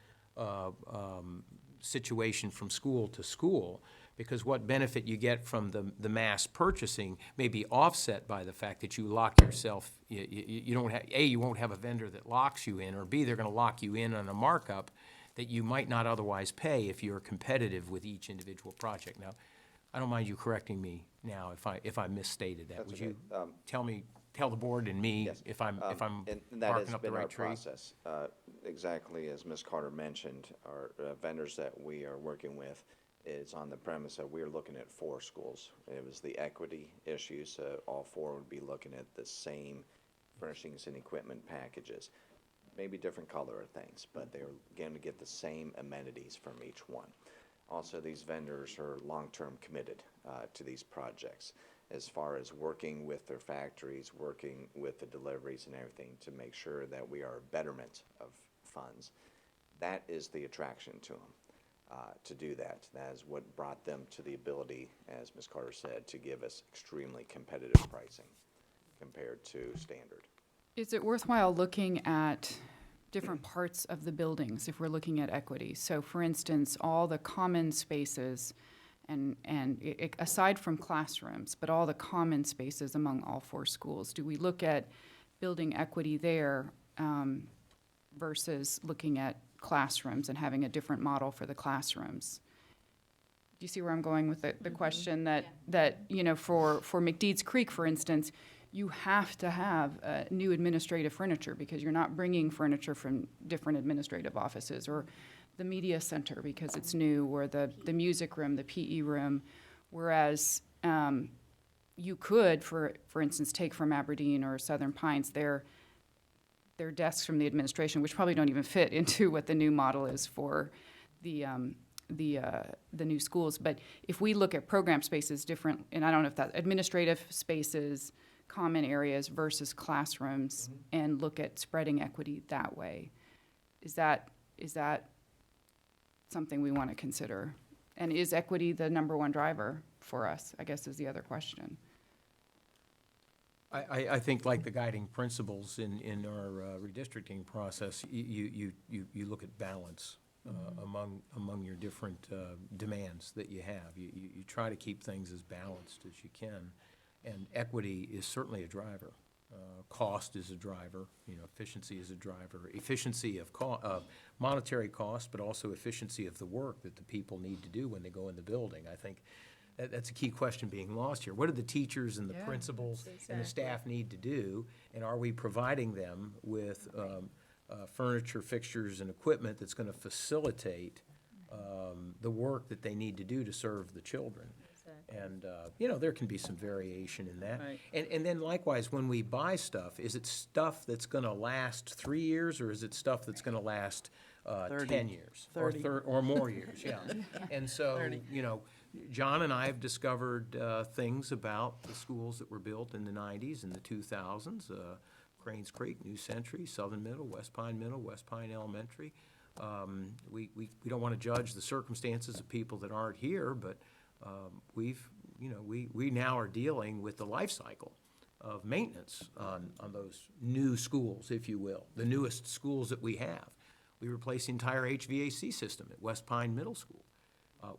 situation from school to school, because what benefit you get from the mass purchasing may be offset by the fact that you lock yourself, you don't have, A, you won't have a vendor that locks you in, or B, they're gonna lock you in on a markup that you might not otherwise pay if you're competitive with each individual project. Now, I don't mind you correcting me now if I misstated that.
That's
Would
okay.
you tell the board and me
Yes.
if I'm
And that
barking
has
up the
been our
right tree?
process. Exactly as Ms. Carter mentioned, our vendors that we are working with is on the premise that we're looking at 4 schools. It was the equity issue, so all 4 would be looking at the same furnishings and equipment packages. Maybe different color of things, but they're going to get the same amenities from each one. Also, these vendors are long-term committed to these projects as far as working with their factories, working with the deliveries and everything to make sure that we are a betterment of funds. That is the attraction to them, to do that. That is what brought them to the ability, as Ms. Carter said, to give us extremely competitive pricing compared to standard.
Is it worthwhile looking at different parts of the buildings if we're looking at equity? So for instance, all the common spaces aside from classrooms, but all the common spaces among all 4 schools, do we look at building equity there versus looking at classrooms and having a different model for the classrooms? Do you see where I'm going with the question that, you know, for McDeeds Creek, for instance, you have to have new administrative furniture because you're not bringing furniture from different administrative offices, or the media center because it's new, or the music room, the PE room, whereas you could, for instance, take from Aberdeen or Southern Pines their desks from the administration, which probably don't even fit into what the new model is for the new schools. But if we look at program spaces different, and I don't know if that administrative spaces, common areas versus classrooms, and look at spreading equity that way, is that something we want to consider? And is equity the #1 driver for us, I guess is the other question.
I think like the guiding principles in our redistricting process, you look at balance among your different demands that you have. You try to keep things as balanced as you can, and equity is certainly a driver. Cost is a driver, you know, efficiency is a driver. Efficiency of monetary cost, but also efficiency of the work that the people need to do when they go in the building. I think that's a key question being lost here. What do the teachers and the
Yeah,
principals and the staff need to do? And are we providing them with furniture, fixtures, and equipment that's going to facilitate the work that they need to do to serve the children? And, you know, there can be some variation in that.
Right.
And then likewise, when we buy stuff, is it stuff that's gonna last 3 years, or is it stuff that's gonna last 10 years?
30.
Or more years, yeah. And so, you know, John and I have discovered things about the schools that were built in the 90s and the 2000s, Cranes Creek, New Century, Southern Middle, West Pine Middle, West Pine Elementary. We don't want to judge the circumstances of people that aren't here, but we now are dealing with the life cycle of maintenance on those new schools, if you will, the newest schools that we have. We replaced the entire HVAC system at West Pine Middle School.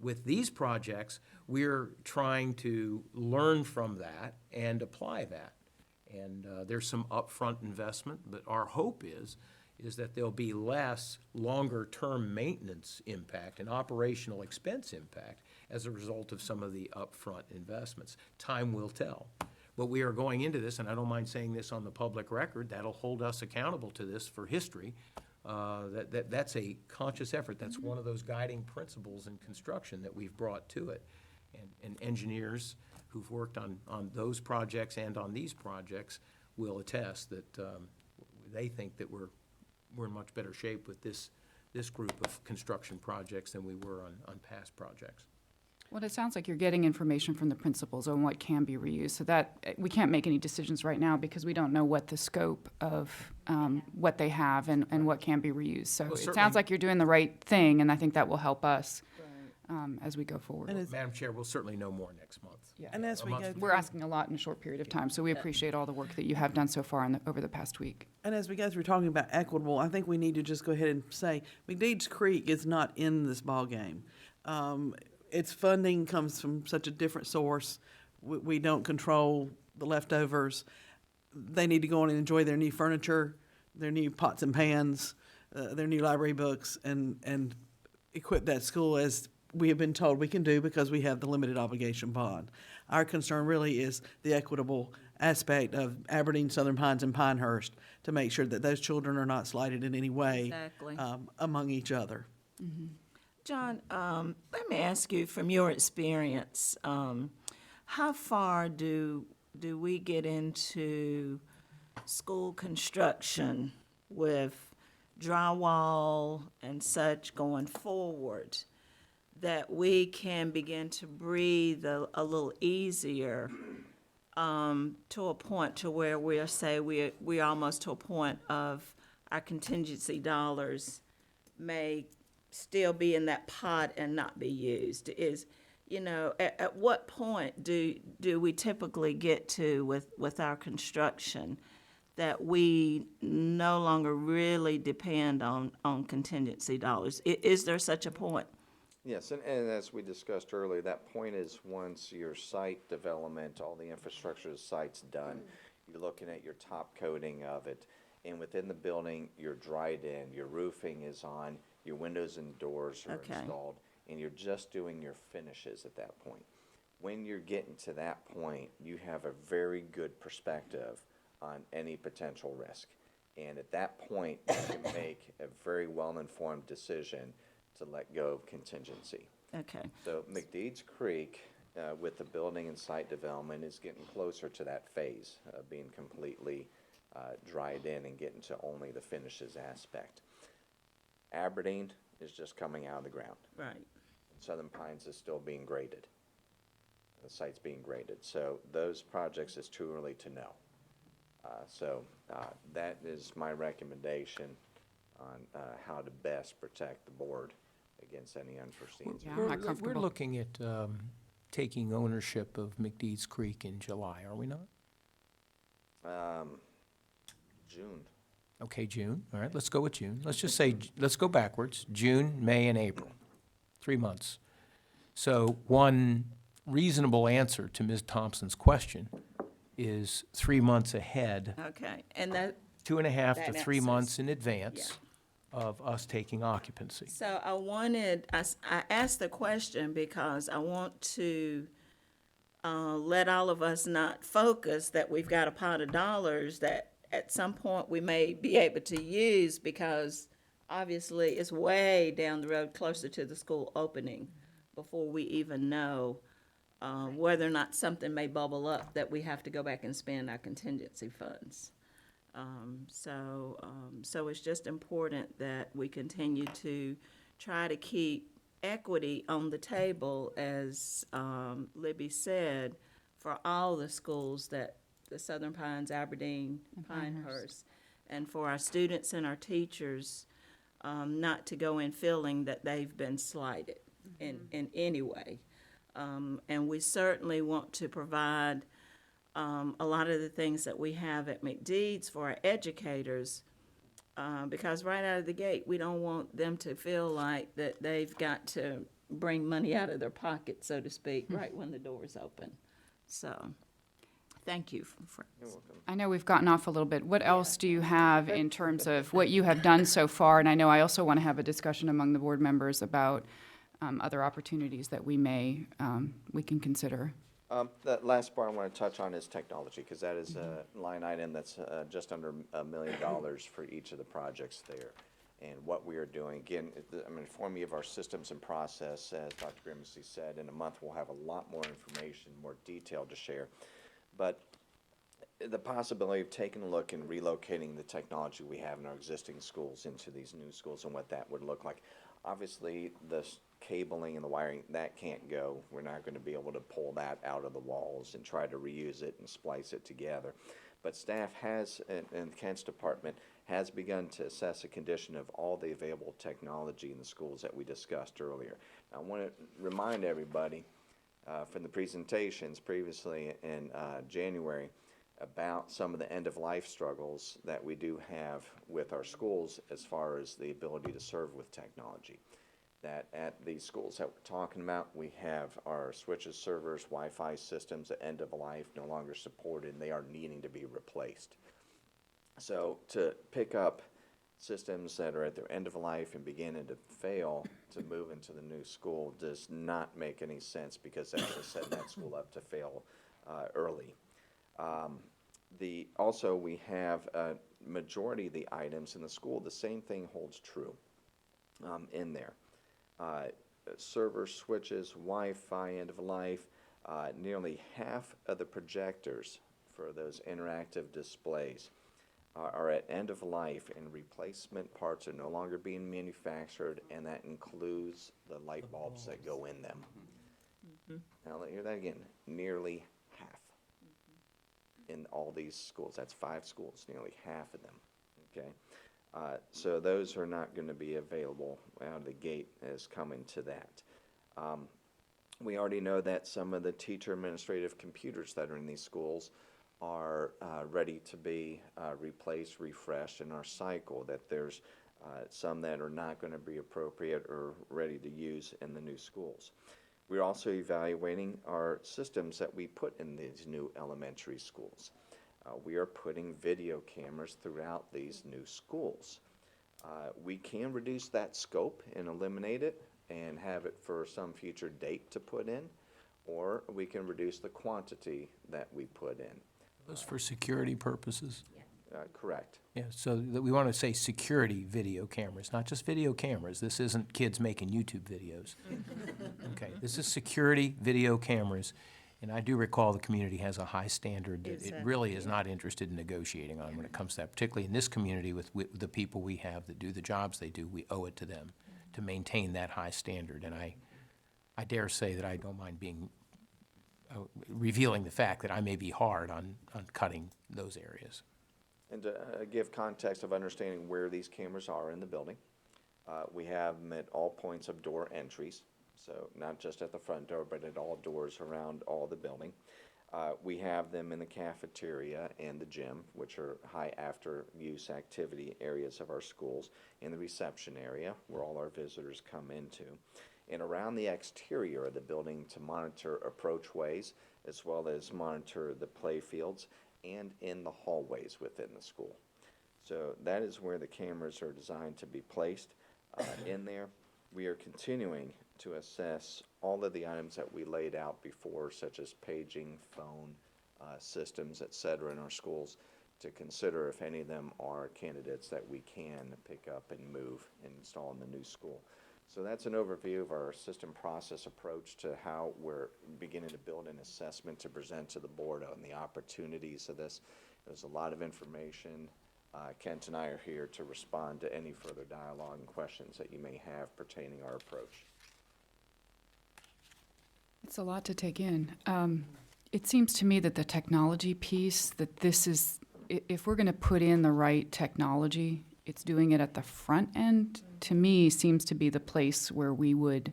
With these projects, we're trying to learn from that and apply that. And there's some upfront investment, but our hope is that there'll be less longer-term maintenance impact and operational expense impact as a result of some of the upfront investments. Time will tell. But we are going into this, and I don't mind saying this on the public record, that'll hold us accountable to this for history. That's a conscious effort. That's one of those guiding principles in construction that we've brought to it. And engineers who've worked on those projects and on these projects will attest that they think that we're in much better shape with this group of construction projects than we were on past projects.
Well, it sounds like you're getting information from the principals on what can be reused, so that, we can't make any decisions right now because we don't know what the scope of what they have and what can be reused. So
Well,
it
certainly-
sounds like you're doing the right thing, and I think that will help us as we go forward.
And it's-
Madam Chair, we'll certainly know more next month.
Yeah.
And as we go
We're asking a lot in a short period of time, so we appreciate all the work that you have done so far over the past week.
And as we go through talking about equitable, I think we need to just go ahead and say McDeeds Creek is not in this ballgame. Its funding comes from such a different source. We don't control the leftovers. They need to go on and enjoy their new furniture, their new pots and pans, their new library books, and equip that school as we have been told we can do because we have the limited obligation bond. Our concern really is the equitable aspect of Aberdeen, Southern Pines, and Pinehurst to make sure that those children are not slighted in any way
Exactly.
among each other.
John, let me ask you, from your experience, how far do we get into school construction with drywall and such going forward, that we can begin to breathe a little easier, to a point to where we're almost to a point of our contingency dollars may still be in that pot and not be used? At what point do we typically get to with our construction that we no longer really depend on contingency dollars? Is there such a point?
Yes, and as we discussed earlier, that point is once your site development, all the infrastructure of the site's done, you're looking at your top coating of it, and within the building, you're dried in, your roofing is on, your windows and doors are
Okay.
installed, and you're just doing your finishes at that point. When you're getting to that point, you have a very good perspective on any potential risk. And at that point, you can make a very well-informed decision to let go of contingency.
Okay.
So McDeeds Creek, with the building and site development, is getting closer to that phase, being completely dried in and getting to only the finishes aspect. Aberdeen is just coming out of the ground.
Right.
Southern Pines is still being graded. The site's being graded. So those projects is too early to know. That is my recommendation on how to best protect the board against any unforeseen.
Yeah, I'm not
We're
comfortable.
looking at taking ownership of McDeeds Creek in July, are we not?
June.
Okay, June. All right, let's go with June. Let's just say, let's go backwards. June, May, and April. 3 months. So one reasonable answer to Ms. Thompson's question is 3 months ahead,
Okay, and that,
2.5 to
That
3
answers-
months in advance of us taking occupancy.
so I asked the question because I want to let all of us not focus that we've got a pot of dollars that at some point we may be able to use, because obviously it's way down the road, closer to the school opening, before we even know whether or not something may bubble up that we have to go back and spend our contingency funds. So it's just important that we continue to try to keep equity on the table, as Libby said, for all the schools that, the Southern Pines, Aberdeen, Pinehurst, and for our students and our teachers, not to go in feeling that they've been slighted in any way. And we certainly want to provide a lot of the things that we have at McDeeds for our educators, because right out of the gate, we don't want them to feel like that they've got to bring money out of their pocket, so to speak, right when the doors open. So, thank you, friends.
You're welcome.
I know we've gotten off a little bit. What else do you have in terms of what you have done so far? And I know I also want to have a discussion among the board members about other opportunities that we can consider.
That last part I want to touch on is technology, because that is a line item that's just under $1 million for each of the projects there. And what we are doing, again, I'm informing you of our systems and process. As Dr. Grimsey said, in a month we'll have a lot more information, more detail to share. But the possibility of taking a look and relocating the technology we have in our existing schools into these new schools and what that would look like. Obviously, the cabling and the wiring, that can't go. We're not going to be able to pull that out of the walls and try to reuse it and splice it together. But staff has, and the Kent's department, has begun to assess the condition of all the available technology in the schools that we discussed earlier. I want to remind everybody from the presentations previously in January about some of the end-of-life struggles that we do have with our schools as far as the ability to serve with technology. That at these schools that we're talking about, we have our switches, servers, Wi-Fi systems at end of life, no longer supported, and they are needing to be replaced. So to pick up systems that are at their end of life and beginning to fail to move into the new school does not make any sense, because that's just setting that school up to fail early. Also, we have a majority of the items in the school, the same thing holds true in there. Server switches, Wi-Fi end of life, nearly half of the projectors for those interactive displays are at end of life, and replacement parts are no longer being manufactured, and that includes the light bulbs that go in them. Now, let me hear that again, nearly half in all these schools. That's 5 schools, nearly half of them, okay? So those are not going to be available out of the gate as coming to that. We already know that some of the teacher administrative computers that are in these schools are ready to be replaced, refreshed in our cycle, that there's some that are not going to be appropriate or ready to use in the new schools. We're also evaluating our systems that we put in these new elementary schools. We are putting video cameras throughout these new schools. We can reduce that scope and eliminate it and have it for some future date to put in, or we can reduce the quantity that we put in.
Those for security purposes?
Correct.
Yeah, so that we want to say security video cameras, not just video cameras. This isn't kids making YouTube videos. Okay, this is security video cameras. And I do recall the community has a high standard that it really is not interested in negotiating on when it comes to that, particularly in this community with the people we have that do the jobs they do. We owe it to them to maintain that high standard. And I dare say that I don't mind being revealing the fact that I may be hard on cutting those areas.
And to give context of understanding where these cameras are in the building, we have them at all points of door entries. So not just at the front door, but at all doors around all the building. We have them in the cafeteria and the gym, which are high after-use activity areas of our schools, in the reception area, where all our visitors come into, and around the exterior of the building to monitor approachways, as well as monitor the play fields, and in the hallways within the school. So that is where the cameras are designed to be placed in there. We are continuing to assess all of the items that we laid out before, such as paging, phone, systems, et cetera, in our schools, to consider if any of them are candidates that we can pick up and move and install in the new school. So that's an overview of our system process approach to how we're beginning to build an assessment to present to the board on the opportunities of this. There's a lot of information. Kent and I are here to respond to any further dialogue and questions that you may have pertaining our approach.
It's a lot to take in. It seems to me that the technology piece, that this is, if we're going to put in the right technology, it's doing it at the front end, to me, seems to be the place where we would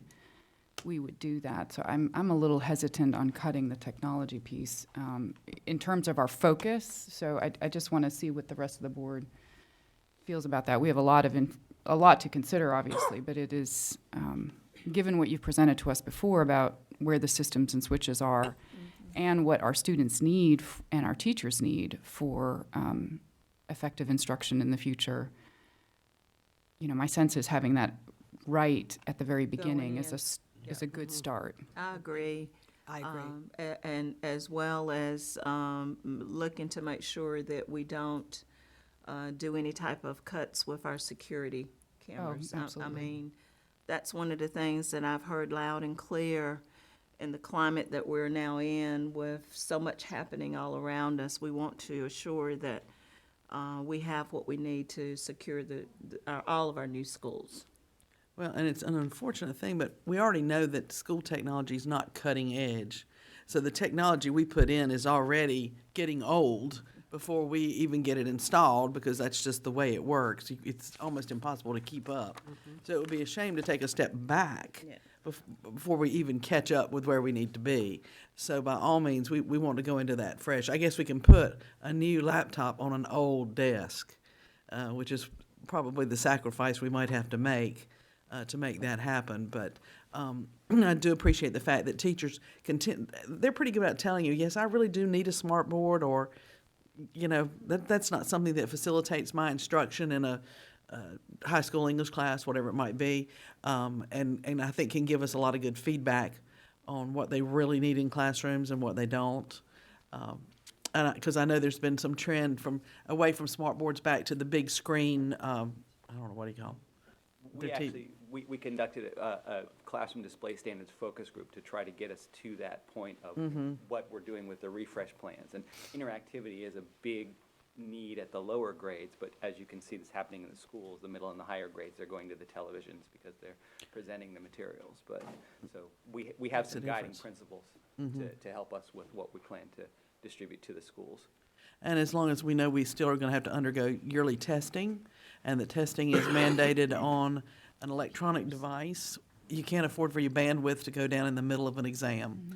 do that. So I'm a little hesitant on cutting the technology piece in terms of our focus. So I just want to see what the rest of the board feels about that. We have a lot to consider, obviously, but it is, given what you've presented to us before about where the systems and switches are and what our students need and our teachers need for effective instruction in the future, you know, my sense is having that right at the very beginning is a good start.
I agree.
I agree.
And as well as looking to make sure that we don't do any type of cuts with our security cameras.
absolutely.
I mean, that's one of the things that I've heard loud and clear in the climate that we're now in, with so much happening all around us. We want to assure that we have what we need to secure all of our new schools.
Well, and it's an unfortunate thing, but we already know that school technology is not cutting edge. So the technology we put in is already getting old before we even get it installed, because that's just the way it works. It's almost impossible to keep up. So it would be a shame to take a step back
Yeah.
before we even catch up with where we need to be. So by all means, we want to go into that fresh. I guess we can put a new laptop on an old desk, which is probably the sacrifice we might have to make that happen. But I do appreciate the fact that teachers they're pretty good about telling you, yes, I really do need a smart board, or, you know, that's not something that facilitates my instruction in a high school English class, whatever it might be. And I think can give us a lot of good feedback on what they really need in classrooms and what they don't. And because I know there's been some trend away from smart boards back to the big screen, I don't know, what do you call them?
We conducted a classroom display standards focus group to try to get us to that point of what we're doing with the refresh plans. And interactivity is a big need at the lower grades, but as you can see, this happening in the schools, the middle and the higher grades, they're going to the televisions because they're presenting the materials. But, so we have some guiding principles to help us with what we plan to distribute to the schools.
And as long as we know we still are going to have to undergo yearly testing, and the testing is mandated on an electronic device, you can't afford for your bandwidth to go down in the middle of an exam.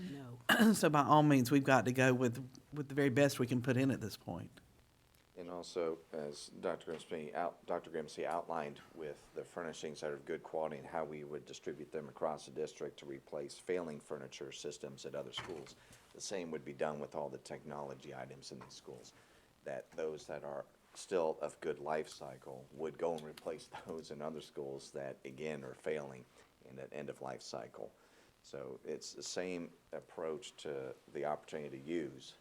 No.
So by all means, we've got to go with the very best we can put in at this point.
And also, as Dr. Grimsey outlined with the furnishings that are of good quality and how we would distribute them across the district to replace failing furniture systems at other schools, the same would be done with all the technology items in these schools, that those that are still of good life cycle would go and replace those in other schools that, again, are failing in that end of life cycle. So it's the same approach to the opportunity to use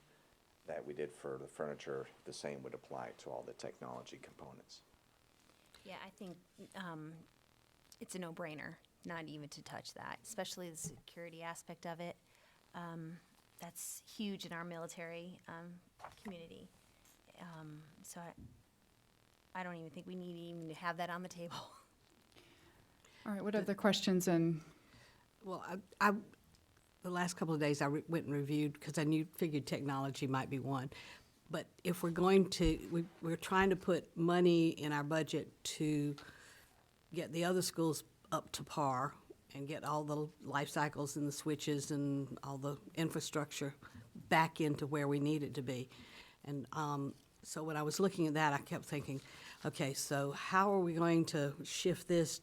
that we did for the furniture. The same would apply to all the technology components.
Yeah, I think it's a no-brainer not even to touch that, especially the security aspect of it. That's huge in our military community. So I don't even think we need even to have that on the table.
All right, what other questions? And
Well, the last couple of days, I went and reviewed, because I figured technology might be one. But if we're going to, we're trying to put money in our budget to get the other schools up to par and get all the life cycles and the switches and all the infrastructure back into where we need it to be. And so when I was looking at that, I kept thinking, okay, so how are we going to shift this,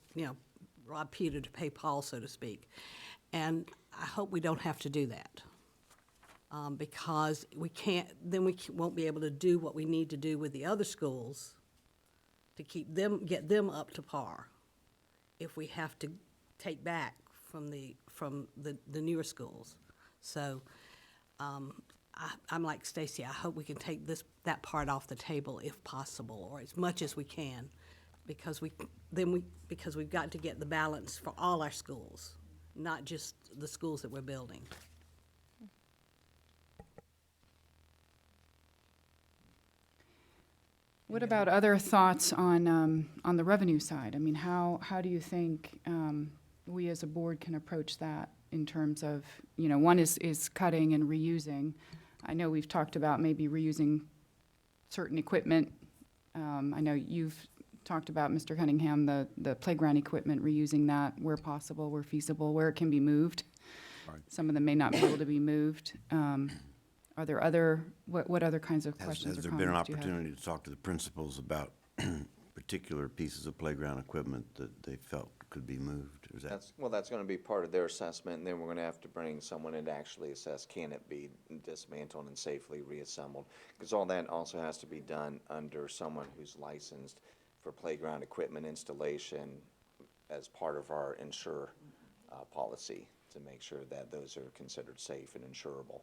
rob Peter to pay Paul, so to speak? And I hope we don't have to do that, because we won't be able to do what we need to do with the other schools to get them up to par, if we have to take back from the newer schools. So I'm like Stacy. I hope we can take that part off the table if possible, or as much as we can, because we've got to get the balance for all our schools, not just the schools that we're building.
what about other thoughts on the revenue side? I mean, how do you think we as a board can approach that in terms of, one is cutting and reusing. I know we've talked about maybe reusing certain equipment. I know you've talked about, Mr. Cunningham, the playground equipment, reusing that where possible, where feasible, where it can be moved.
Right.
Some of them may not be able to be moved. Are there what other kinds of questions
Has
or
there been an
comments do you have?
opportunity to talk to the principals about particular pieces of playground equipment that they felt could be moved? Is that?
That's going to be part of their assessment, and then we're going to have to bring someone in to actually assess, can it be dismantled and safely reassembled? Because all that also has to be done under someone who's licensed for playground equipment installation as part of our insure policy, to make sure that those are considered safe and insurable.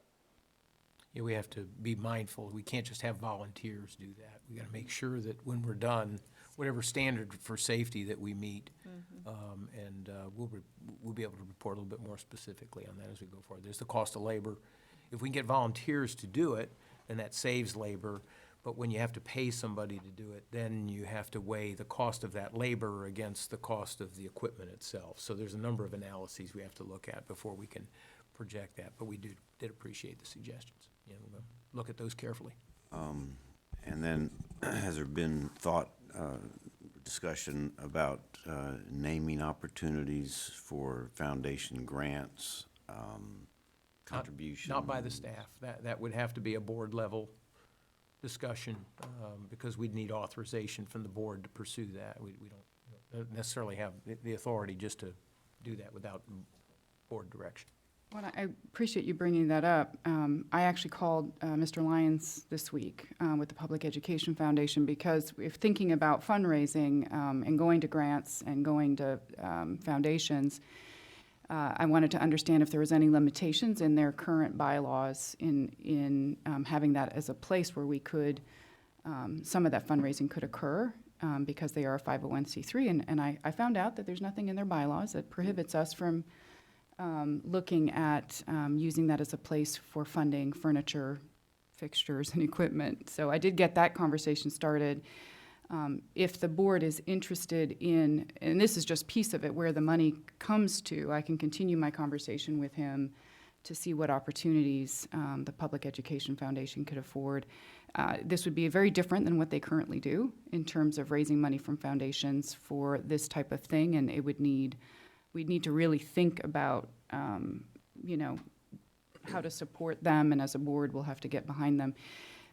Yeah, we have to be mindful. We can't just have volunteers do that. We gotta make sure that when we're done, whatever standard for safety that we meet, we'll be able to report a little bit more specifically on that as we go forward. There's the cost of labor. If we can get volunteers to do it, then that saves labor. But when you have to pay somebody to do it, then you have to weigh the cost of that labor against the cost of the equipment itself. So there's a number of analyses we have to look at before we can project that. But we did appreciate the suggestions. We're gonna look at those carefully.
And then, has there been thought, discussion about naming opportunities for foundation grants, contributions?
Not by the staff. That would have to be a board-level discussion, because we'd need authorization from the board to pursue that. We don't necessarily have the authority just to do that without board direction.
Well, I appreciate you bringing that up. I actually called Mr. Lyons this week with the Public Education Foundation, because if thinking about fundraising and going to grants and going to foundations, I wanted to understand if there was any limitations in their current bylaws in having that as a place where we could, some of that fundraising could occur, because they are a 501c3. And I found out that there's nothing in their bylaws that prohibits us from looking at using that as a place for funding furniture, fixtures, and equipment. So I did get that conversation started. If the board is interested in, and this is just piece of it, where the money comes to, I can continue my conversation with him to see what opportunities the Public Education Foundation could afford. This would be very different than what they currently do in terms of raising money from foundations for this type of thing, and we'd need to really think about, how to support them, and as a board, we'll have to get behind them.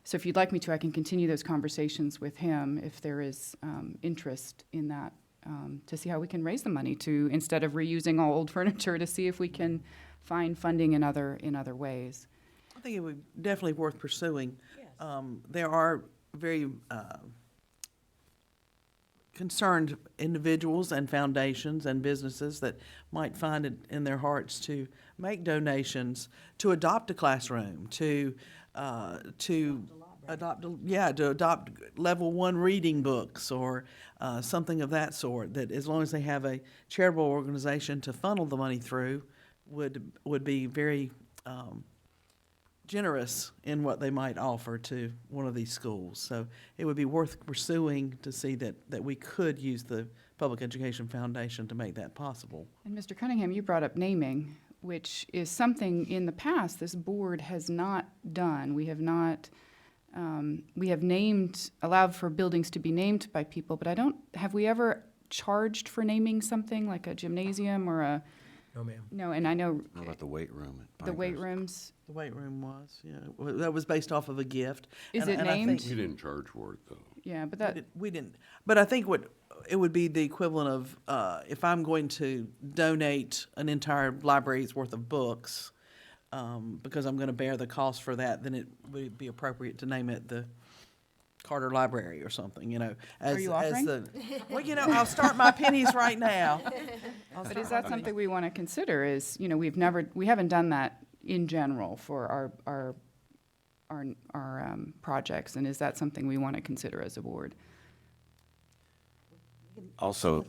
So if you'd like me to, I can continue those conversations with him if there is interest in that, to see how we can raise the money to, instead of reusing all old furniture, to see if we can find funding in other ways.
I think it would definitely worth pursuing. There are very concerned individuals and foundations and businesses that might find it in their hearts to make donations, to adopt a classroom, to adopt level 1 reading books, or something of that sort, that as long as they have a charitable organization to funnel the money through, would be very generous in what they might offer to one of these schools. So it would be worth pursuing to see that we could use the Public Education Foundation to make that possible.
And Mr. Cunningham, you brought up naming, which is something in the past this board has not done. We have not, we have allowed for buildings to be named by people, but have we ever charged for naming something like a gymnasium or a?
No, ma'am.
No, and I know
How about the weight room at
the weight
Pinecrest?
rooms.
The weight room was, that was based off of a gift.
Is
And-
it
and I think-
named?
We didn't charge for it, though.
Yeah, but
We didn't, but I think it would be the equivalent of, if I'm going to donate an entire library's worth of books, because I'm gonna bear the cost for that, then it would be appropriate to name it the Carter Library or something, as,
Are you
as
offering?
the, well, I'll start my pennies right now.
But is that something we want to consider? Is, we haven't done that in general for our projects, and is that something we want to consider as a board?
Also,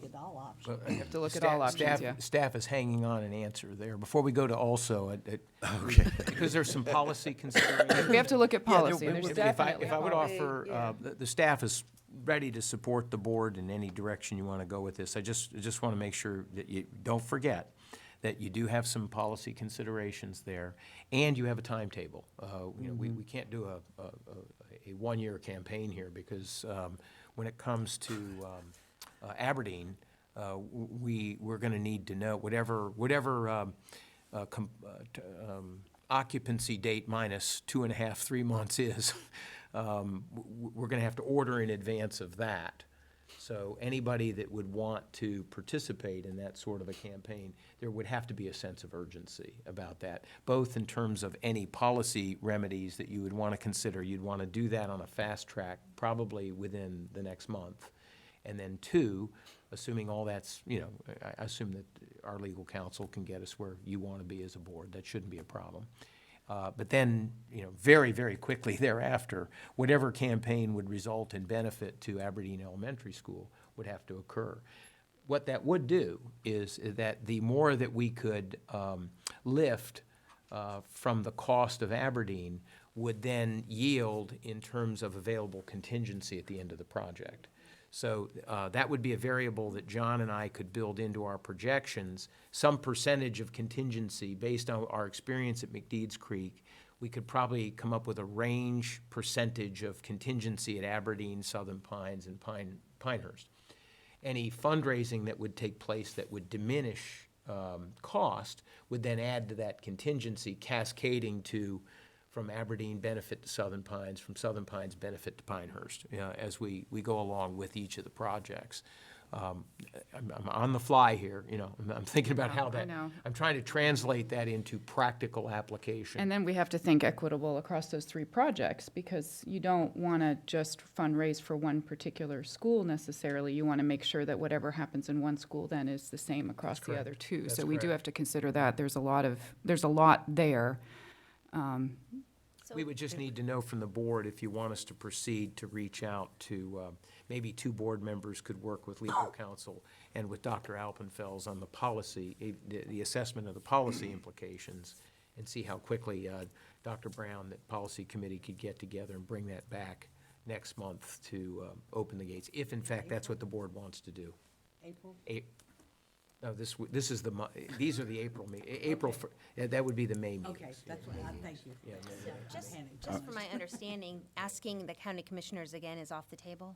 Well,
We have to look at all options, yeah.
Staff is hanging on an answer there. Before we go to also,
okay.
because there's some policy considerations.
We have to look at policy.
there-
There's
If
definitely
I would
policy.
offer, the staff is ready to support the board in any direction you want to go with this. I just want to make sure that you don't forget that you do have some policy considerations there, and you have a timetable. We can't do a one-year campaign here, because when it comes to Aberdeen, we're going to need to know whatever occupancy date minus 2.5, 3 months is, we're going to have to order in advance of that. So anybody that would want to participate in that sort of a campaign, there would have to be a sense of urgency about that, both in terms of any policy remedies that you would want to consider. You'd want to do that on a fast track, probably within the next month. And then two, assuming all that's, I assume that our legal counsel can get us where you want to be as a board. That shouldn't be a problem. But then, very, very quickly thereafter, whatever campaign would result in benefit to Aberdeen Elementary School would have to occur. What that would do is that the more that we could lift from the cost of Aberdeen would then yield in terms of available contingency at the end of the project. So that would be a variable that John and I could build into our projections, some percentage of contingency based on our experience at McDeeds Creek. we could probably come up with a range percentage of contingency at Aberdeen, Southern Pines, and Pinehurst. Any fundraising that would take place that would diminish cost would then add to that contingency, cascading to, from Aberdeen benefit to Southern Pines, from Southern Pines benefit to Pinehurst, as we go along with each of the projects. I'm on the fly here, I'm thinking about how that,
know.
I'm trying to translate that into practical application.
And then we have to think equitable across those 3 projects, because you don't want to just fundraise for one particular school necessarily. You want to make sure that whatever happens in one school then is the same across the other 2.
That's
So we do
correct.
have to consider that. There's a lot there.
We would just need to know from the board if you want us to proceed to reach out to, maybe 2 board members could work with legal counsel and with Dr. Alpenfels on the policy, the assessment of the policy implications, and see how quickly Dr. Brown, the policy committee, could get together and bring that back next month to open the gates, if in fact that's what the board wants to do.
April?
No, this is these are the April, that would be the May meetings.
Okay, that's what, thank you.
Yeah,
Just from my understanding, asking the county commissioners again is off the table?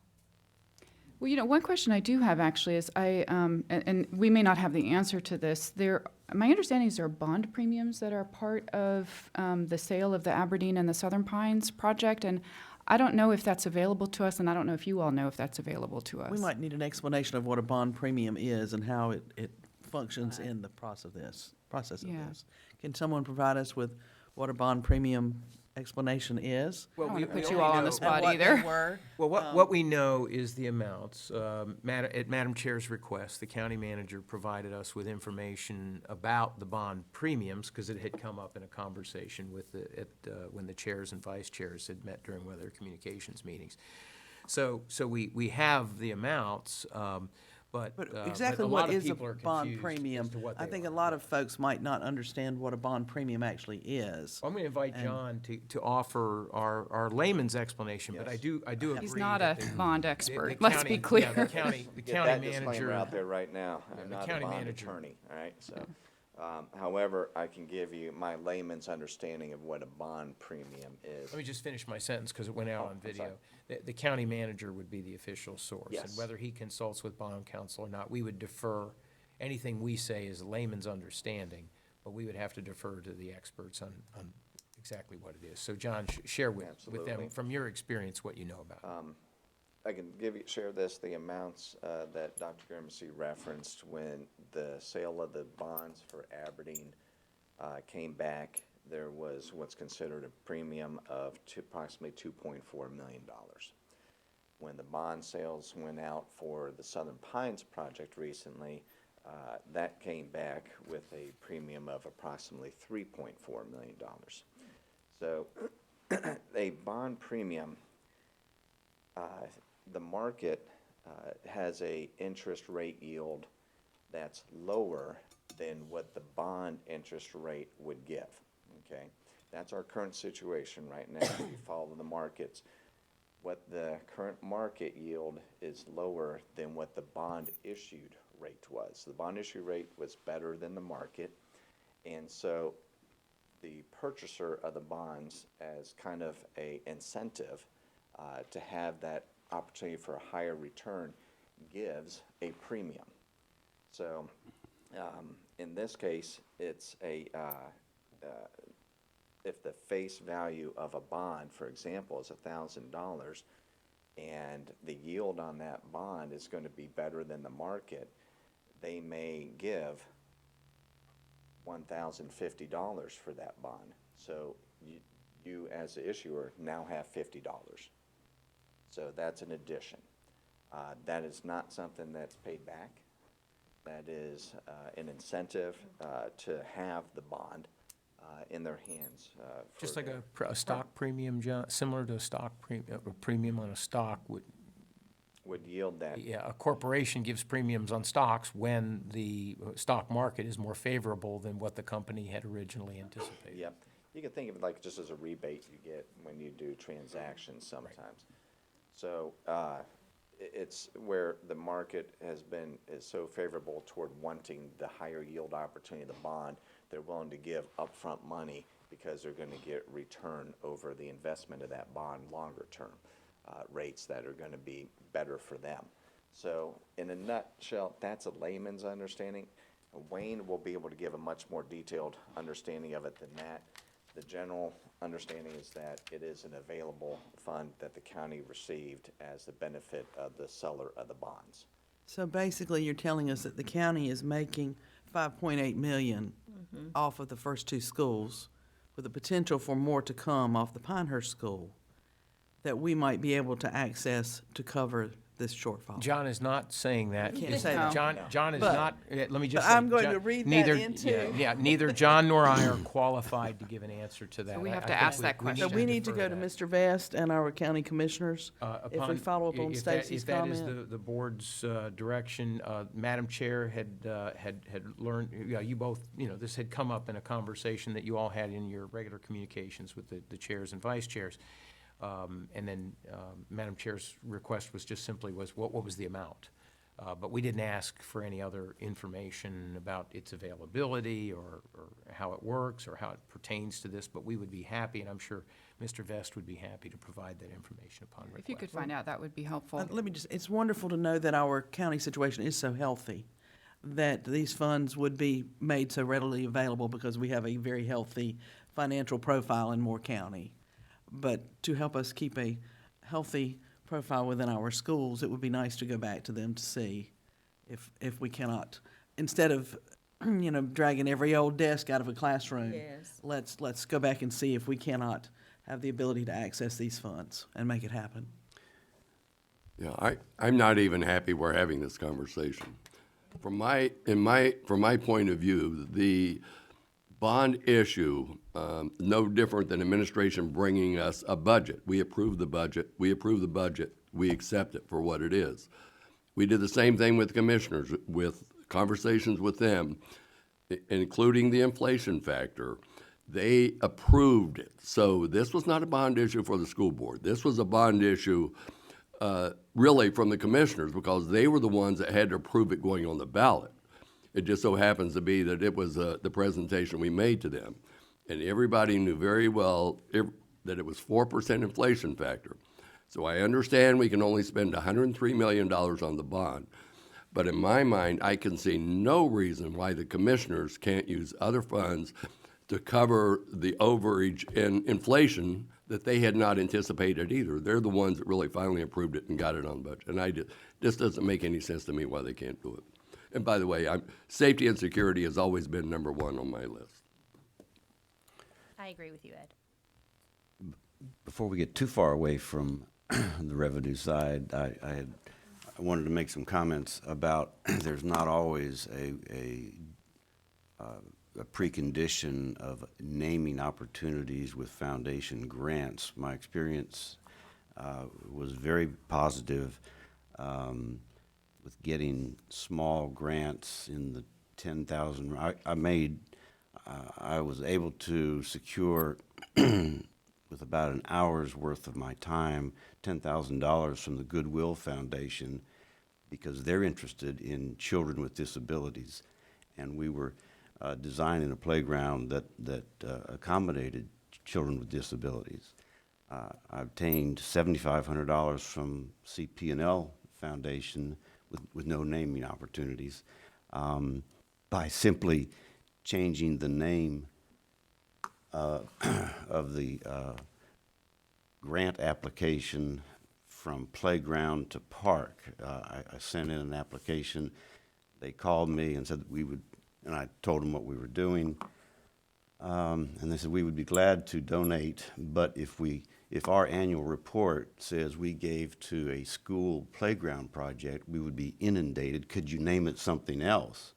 Well, one question I do have actually is and we may not have the answer to this. My understanding is there are bond premiums that are part of the sale of the Aberdeen and the Southern Pines project, and I don't know if that's available to us, and I don't know if you all know if that's available to us.
We might need an explanation of what a bond premium is and how it functions in the process of this.
Yeah.
Can someone provide us with what a bond premium explanation is?
I don't want to
we
put you
only
all on the
know-
spot
And what
either.
they were?
Well, what we know is the amounts. At Madam Chair's request, the county manager provided us with information about the bond premiums, because it had come up in a conversation with when the chairs and vice chairs had met during one of their communications meetings. So we have the amounts, but
Exactly
a
what
lot of
is a
people are
bond
confused
premium?
as to what
I
they
think a
are.
lot of folks might not understand what a bond premium actually is.
I'm going to invite John to offer our layman's explanation, but I do agree.
He's not
that
a
the-
bond
the
expert, let's
county-
be clear.
Yeah, the county
Get that disclaimer
manager.
out there right now.
Yeah,
I'm
the
not a
county
bond
manager.
attorney, all right? So, however, I can give you my layman's understanding of what a bond premium is.
Let me just finish my sentence because it went out on
I'm
video.
sorry.
The county manager would be the official source.
Yes.
And whether he consults with bond counsel or not, we would defer, anything we say is layman's understanding, but we would have to defer to the experts on exactly what it is. So John, share with them,
Absolutely.
from your experience, what you know about it.
I can share the amounts that Dr. Grimacy referenced when the sale of the bonds for Aberdeen came back. There was what's considered a premium of approximately $2.4 million. When the bond sales went out for the Southern Pines project recently, that came back with a premium of approximately $3.4 million. So a bond premium, the market has a interest rate yield that's lower than what the bond interest rate would give, okay? That's our current situation right now. If you follow the markets, what the current market yield is lower than what the bond issued rate was. The bond issue rate was better than the market, and so the purchaser of the bonds as kind of a incentive to have that opportunity for a higher return gives a premium. So in this case, it's if the face value of a bond, for example, is $1,000, and the yield on that bond is going to be better than the market, they may give $1,050 for that bond. So you as the issuer now have $50. So that's an addition. That is not something that's paid back. That is an incentive to have the bond in their hands.
Just
for
like
their-
a stock premium, John, similar to a stock a premium on a stock
would yield that.
yeah, a corporation gives premiums on stocks when the stock market is more favorable than what the company had originally anticipated.
Yep. You can think of it like just as a rebate you get when you do transactions sometimes. So it's where the market is so favorable toward wanting the higher yield opportunity of the bond, they're willing to give upfront money because they're gonna get return over the investment of that bond longer term, rates that are gonna be better for them. So in a nutshell, that's a layman's understanding. Wayne will be able to give a much more detailed understanding of it than that. The general understanding is that it is an available fund that the county received as the benefit of the seller of the bonds.
So basically, you're telling us that the county is making 5.8 million off of the first two schools, with the potential for more to come off the Pinehurst School, that we might be able to access to cover this shortfall.
John is not saying that.
Can't say that.
John is
But-
not, let me just
but
say.
I'm going
John-
to read that
neither-
into-
Yeah, neither John nor I are qualified to give an answer to that.
we
I
have to
think
ask that
So
question.
we need to
defer
go to
that.
Mr. Vest and our county commissioners, if we
Upon-
follow up on
if that-
Stacy's
If that is
comment.
the board's direction, Madam Chair had learned, yeah, you both, this had come up in a conversation that you all had in your regular communications with the chairs and vice chairs. And then Madam Chair's request was just simply what was the amount? But we didn't ask for any other information about its availability or how it works or how it pertains to this, but we would be happy, and I'm sure Mr. Vest would be happy to provide that information upon request.
If you could find out, that would be helpful.
Let me just, it's wonderful to know that our county situation is so healthy, that these funds would be made so readily available because we have a very healthy financial profile in Moore County. But to help us keep a healthy profile within our schools, it would be nice to go back to them to see if we cannot, instead of, dragging every old desk out of a classroom.
Yes.
Let's go back and see if we cannot have the ability to access these funds and make it happen.
Yeah, I'm not even happy we're having this conversation. From my point of view, the bond issue, no different than administration bringing us a budget. We approve the budget, we accept it for what it is. We did the same thing with commissioners, with conversations with them, including the inflation factor. They approved it. So this was not a bond issue for the school board. This was a bond issue really from the commissioners, because they were the ones that had to approve it going on the ballot. It just so happens to be that it was the presentation we made to them. And everybody knew very well that it was 4% inflation factor. So I understand we can only spend $103 million on the bond. But in my mind, I can see no reason why the commissioners can't use other funds to cover the overage in inflation that they had not anticipated either. They're the ones that really finally approved it and got it on budget. And this doesn't make any sense to me why they can't do it. And by the way, safety and security has always been number one on my list.
I agree with you, Ed.
Before we get too far away from the revenue side, I wanted to make some comments about there's not always a precondition of naming opportunities with foundation grants. My experience was very positive with getting small grants in the 10,000. I was able to secure with about an hour's worth of my time, $10,000 from the Goodwill Foundation, because they're interested in children with disabilities. And we were designing a playground that accommodated children with disabilities. I obtained $7,500 from CP&L Foundation with no naming opportunities by simply changing the name of the grant application from playground to park. I sent in an application. They called me and said that we would, and I told them what we were doing. And they said we would be glad to donate, but if our annual report says we gave to a school playground project, we would be inundated. Could you name it something else?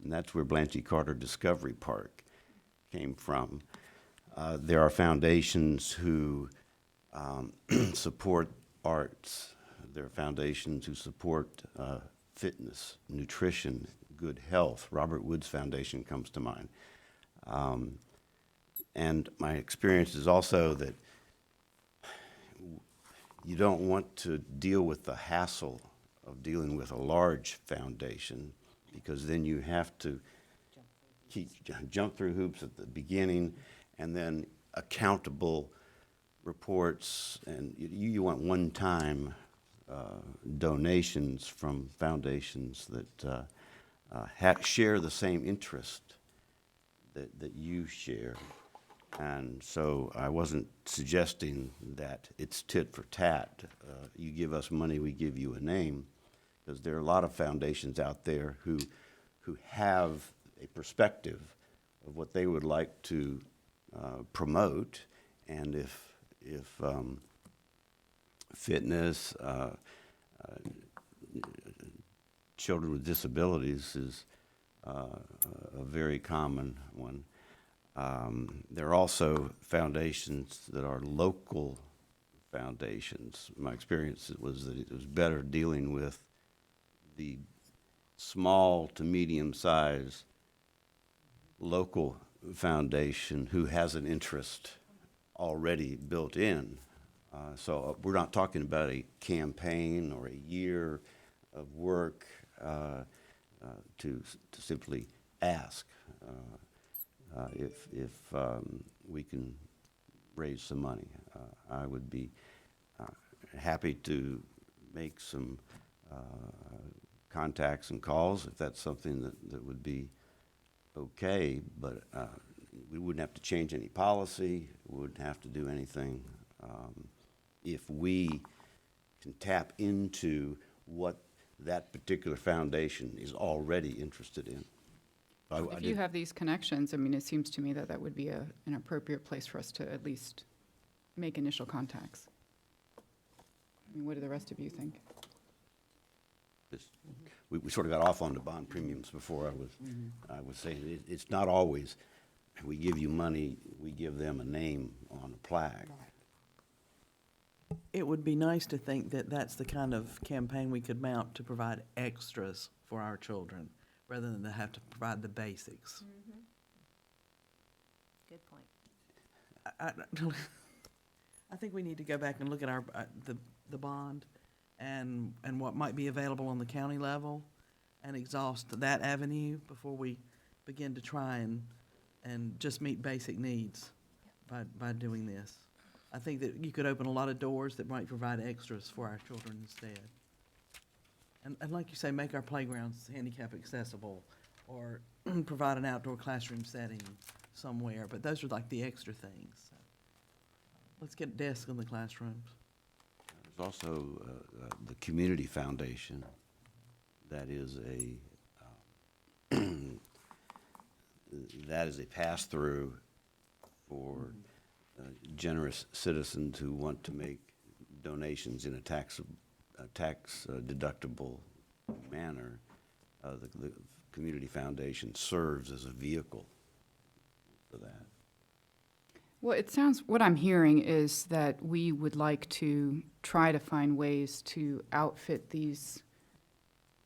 And that's where Blanchie Carter Discovery Park came from. There are foundations who support arts. There are foundations who support fitness, nutrition, good health. Robert Woods Foundation comes to mind. And my experience is also that you don't want to deal with the hassle of dealing with a large foundation, because then you have to jump through hoops at the beginning, and then accountable reports, and you want one-time donations from foundations that share the same interest that you share. And so I wasn't suggesting that it's tit for tat. You give us money, we give you a name, because there are a lot of foundations out there who have a perspective of what they would like to promote, and if fitness, children with disabilities is a very common one. There are also foundations that are local foundations. My experience was that it was better dealing with the small to medium-sized local foundation who has an interest already built in. So we're not talking about a campaign or a year of work to simply ask if we can raise some money. I would be happy to make some contacts and calls if that's something that would be okay, but we wouldn't have to change any policy, wouldn't have to do anything. If we can tap into what that particular foundation is already interested in.
If you have these connections, I mean, it seems to me that that would be an appropriate place for us to at least make initial contacts. I mean, what do the rest of you think?
We sort of got off on the bond premiums before. I was saying it's not always we give you money, we give them a name on a plaque.
It would be nice to think that that's the kind of campaign we could mount to provide extras for our children, rather than to have to provide the basics.
Good point.
I think we need to go back and look at our, the bond and what might be available on the county level and exhaust that avenue before we begin to try and just meet basic needs by doing this. I think that you could open a lot of doors that might provide extras for our children instead. And like you say, make our playgrounds handicap accessible, or provide an outdoor classroom setting somewhere, but those are like the extra things. So, let's get desks in the classrooms.
There's also the Community Foundation. That is a pass-through for generous citizens who want to make donations in a tax deductible manner. The Community Foundation serves as a vehicle for that.
Well, it sounds, what I'm hearing is that we would like to try to find ways to outfit these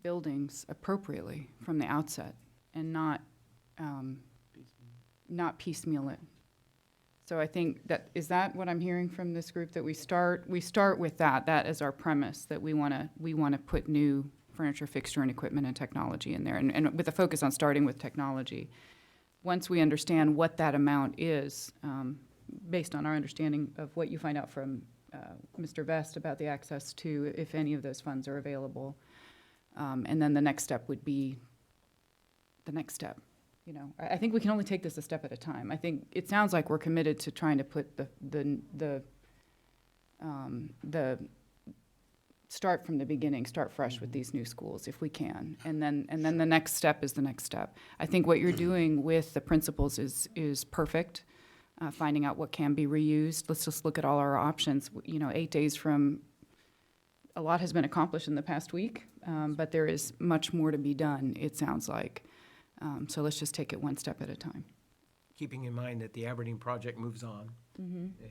buildings appropriately from the outset and not piecemeal it. So I think is that what I'm hearing from this group, that we start with that as our premise, that we want to put new furniture, fixture, and equipment and technology in there, and with a focus on starting with technology. Once we understand what that amount is, based on our understanding of what you find out from Mr. Vest about the access to, if any of those funds are available, and then the next step would be the next step. You know, I think we can only take this a step at a time. I think it sounds like we're committed to trying to put the start from the beginning, start fresh with these new schools if we can, and then the next step is the next step. I think what you're doing with the principals is perfect. Finding out what can be reused. Let's just look at all our options. 8 days from, a lot has been accomplished in the past week, but there is much more to be done, it sounds like. So let's just take it one step at a time.
Keeping in mind that the Aberdeen project moves on.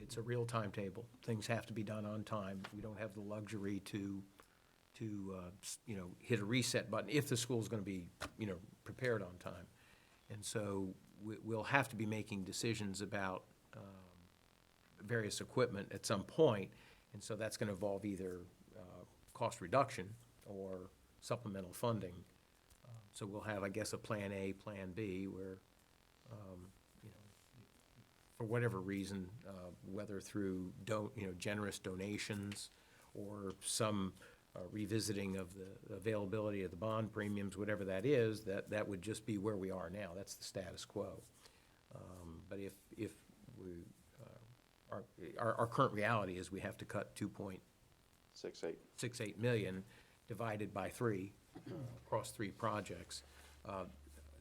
It's a real timetable. Things have to be done on time. We don't have the luxury to hit a reset button if the school's going to be, prepared on time. And so we'll have to be making decisions about various equipment at some point, and so that's going to involve either cost reduction or supplemental funding. So we'll have, I guess, a plan A, plan B, where for whatever reason, whether through generous donations or some revisiting of the availability of the bond premiums, whatever that is, that would just be where we are now. That's the status quo. But if we, our current reality is we have to cut
6.8.
2.68 million divided by 3 across 3 projects.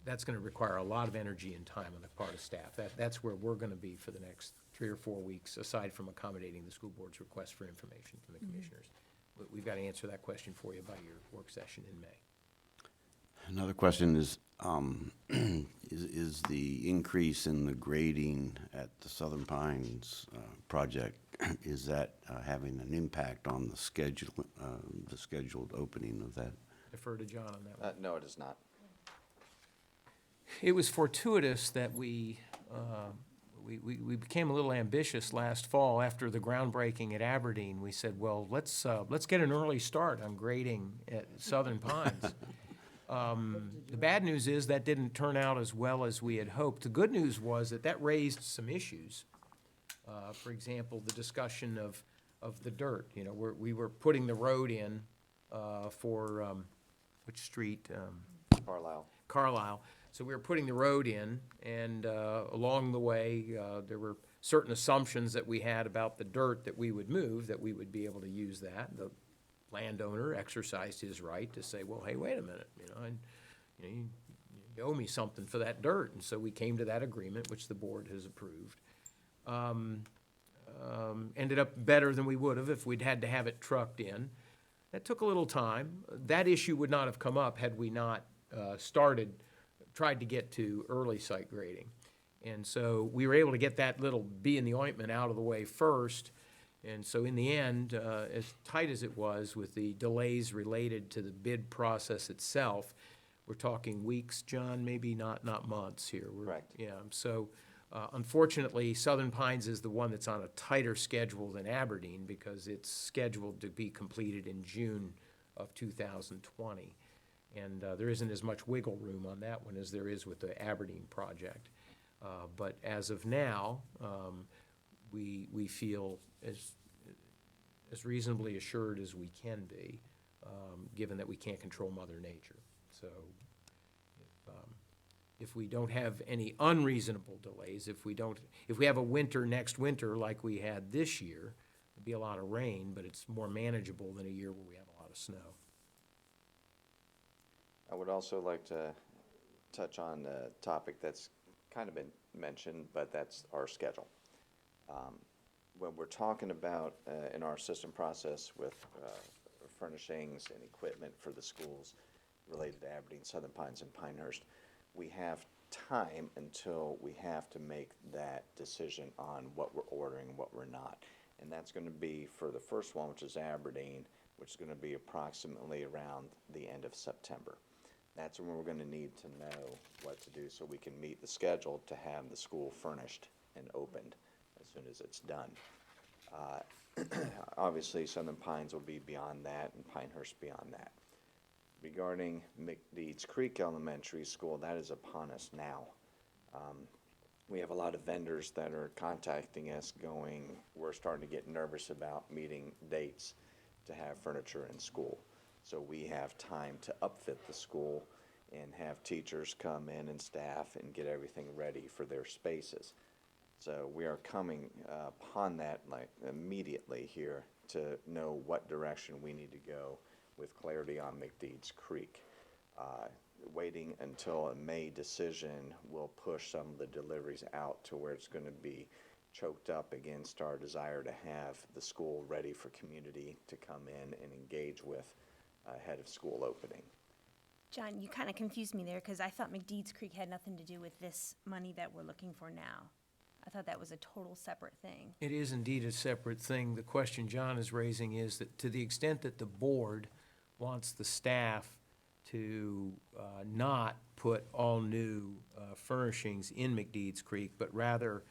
That's going to require a lot of energy and time on the part of staff. That's where we're going to be for the next 3 or 4 weeks, aside from accommodating the school board's request for information from the commissioners. We've got to answer that question for you by your work session in May.
Another question is, is the increase in the grading at the Southern Pines project, is that having an impact on the scheduled opening of that?
Defer to John on that one.
No, it is not.
It was fortuitous that we became a little ambitious last fall after the groundbreaking at Aberdeen. We said, well, let's get an early start on grading at Southern Pines. The bad news is that didn't turn out as well as we had hoped. The good news was that raised some issues. For example, the discussion of the dirt. You know, we were putting the road in for which street? Carlisle. So we were putting the road in, and along the way, there were certain assumptions that we had about the dirt that we would move, that we would be able to use that. The landowner exercised his right to say, well, hey, wait a minute, you owe me something for that dirt. And so we came to that agreement, which the board has approved. Ended up better than we would have if we'd had to have it trucked in. That took a little time. That issue would not have come up had we not tried to get to early site grading. And so we were able to get that little bee in the ointment out of the way first. And so in the end, as tight as it was with the delays related to the bid process itself, we're talking weeks, John, maybe not months here.
Correct.
Yeah, so unfortunately, Southern Pines is the one that's on a tighter schedule than Aberdeen because it's scheduled to be completed in June of 2020. And there isn't as much wiggle room on that one as there is with the Aberdeen project. But as of now, we feel as reasonably assured as we can be, given that we can't control Mother Nature. So if we don't have any unreasonable delays, if we have a winter next winter like we had this year, it'll be a lot of rain, but it's more manageable than a year where we have a lot of snow.
I would also like to touch on a topic that's kind of been mentioned, but that's our schedule. When we're talking about in our system process with furnishings and equipment for the schools related to Aberdeen, Southern Pines, and Pinehurst, we have time until we have to make that decision on what we're ordering and what we're not. And that's going to be for the first one, which is Aberdeen, which is going to be approximately around the end of September. That's when we're going to need to know what to do so we can meet the schedule to have the school furnished and opened as soon as it's done. Obviously, Southern Pines will be beyond that and Pinehurst beyond that. Regarding McDeeds Creek Elementary School, that is upon us now. We have a lot of vendors that are contacting us going, we're starting to get nervous about meeting dates to have furniture in school. So we have time to upfit the school and have teachers come in and staff and get everything ready for their spaces. So we are coming upon that like immediately here to know what direction we need to go with clarity on McDeeds Creek. Waiting until a May decision will push some of the deliveries out to where it's going to be choked up against our desire to have the school ready for community to come in and engage with ahead of school opening.
John, you kind of confused me there because I thought McDeeds Creek had nothing to do with this money that we're looking for now. I thought that was a total separate thing.
It is indeed a separate thing. The question John is raising is that to the extent that the board wants the staff to not put all new furnishings in McDeeds Creek, but rather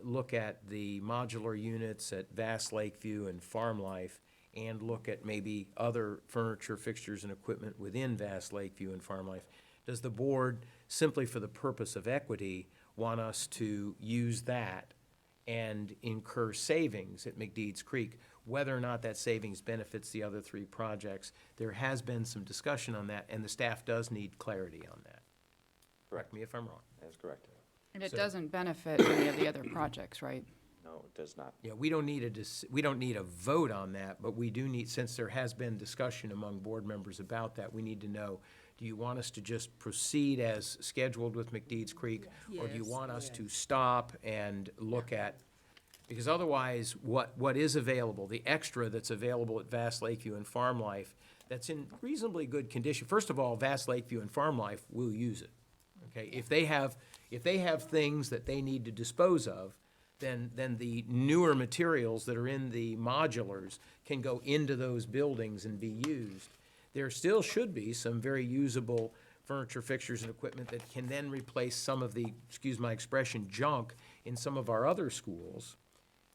look at the modular units at Vast Lakeview and Farm Life and look at maybe other furniture, fixtures, and equipment within Vast Lakeview and Farm Life. Does the board, simply for the purpose of equity, want us to use that and incur savings at McDeeds Creek. Whether or not that savings benefits the other three projects, there has been some discussion on that, and the staff does need clarity on that. Correct me if I'm wrong.
That's correct.
And it
So-
doesn't benefit any of the other projects, right?
No, it does not.
Yeah, we don't need we don't need a vote on that, but we do need, since there has been discussion among board members about that, we need to know, do you want us to just proceed as scheduled with McDeeds Creek? Or do you
Yes.
want us to stop and look at, because otherwise, what is available, the extra that's available at Vast Lakeview and Farm Life, that's in reasonably good condition. First of all, Vast Lakeview and Farm Life will use it, okay? If they have things that they need to dispose of, then the newer materials that are in the modulars can go into those buildings and be used. There still should be some very usable furniture, fixtures, and equipment that can then replace some of the, excuse my expression, junk in some of our other schools